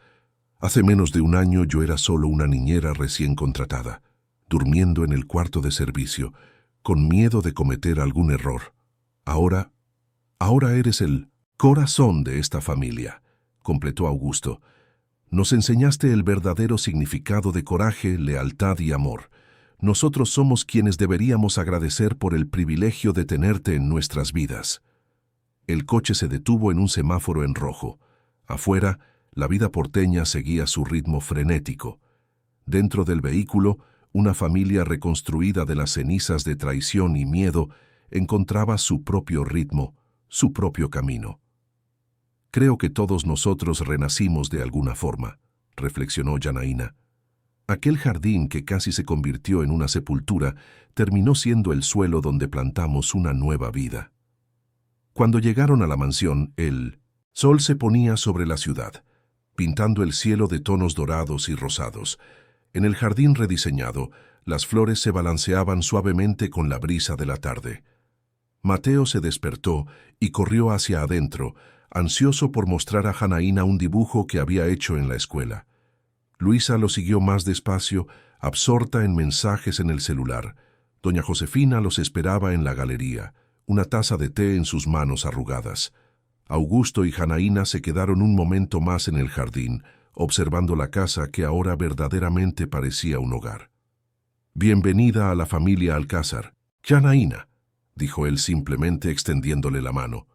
Hace menos de un año yo era solo una niñera recién contratada, durmiendo en el cuarto de servicio, con miedo de cometer algún error. Ahora eres el corazón de esta familia», completó Augusto. «Nos enseñaste el verdadero significado de coraje, lealtad y amor. Nosotros somos quienes deberíamos agradecer por el privilegio de tenerte en nuestras vidas». El coche se detuvo en un semáforo en rojo. Afuera, la vida porteña seguía su ritmo frenético. Dentro del vehículo, una familia reconstruida de las cenizas de traición y miedo encontraba su propio ritmo, su propio camino. «Creo que todos nosotros renacimos de alguna forma», reflexionó Janaína. Aquel jardín que casi se convirtió en una sepultura terminó siendo el suelo donde plantamos una nueva vida. Cuando llegaron a la mansión, el sol se ponía sobre la ciudad, pintando el cielo de tonos dorados y rosados. En el jardín rediseñado, las flores se balanceaban suavemente con la brisa de la tarde. Mateo se despertó y corrió hacia adentro, ansioso por mostrar a Janaína un dibujo que había hecho en la escuela. Luisa lo siguió más despacio, absorta en mensajes en el celular. Doña Josefina los esperaba en la galería, una taza de té en sus manos arrugadas. Augusto y Janaína se quedaron un momento más en el jardín, observando la casa que ahora verdaderamente parecía un hogar. «Bienvenida a la familia Alcázar, Janaína», dijo él simplemente extendiéndole la mano.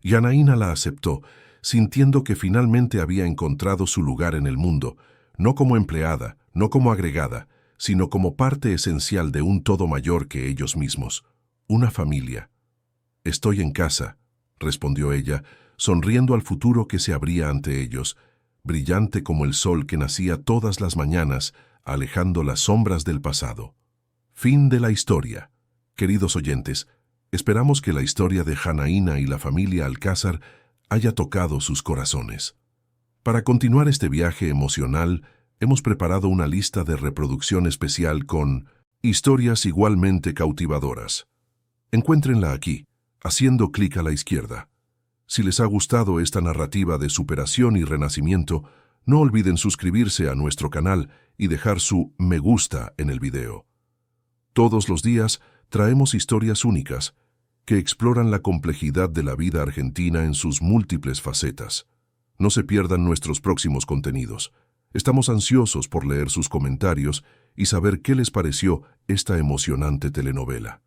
Janaína la aceptó, sintiendo que finalmente había encontrado su lugar en el mundo, no como empleada, no como agregada, sino como parte esencial de un todo mayor que ellos mismos, una familia. «Estoy en casa», respondió ella, sonriendo al futuro que se abría ante ellos, brillante como el sol que nacía todas las mañanas, alejando las sombras del pasado. Fin de la historia. Queridos oyentes, esperamos que la historia de Janaína y la familia Alcázar haya tocado sus corazones. Para continuar este viaje emocional, hemos preparado una lista de reproducción especial con historias igualmente cautivadoras. Encuéntrenla aquí, haciendo clic a la izquierda. Si les ha gustado esta narrativa de superación y renacimiento, no olviden suscribirse a nuestro canal y dejar su me gusta en el video. Todos los días traemos historias únicas que exploran la complejidad de la vida argentina en sus múltiples facetas. No se pierdan nuestros próximos contenidos. Estamos ansiosos por leer sus comentarios y saber qué les pareció esta emocionante telenovela.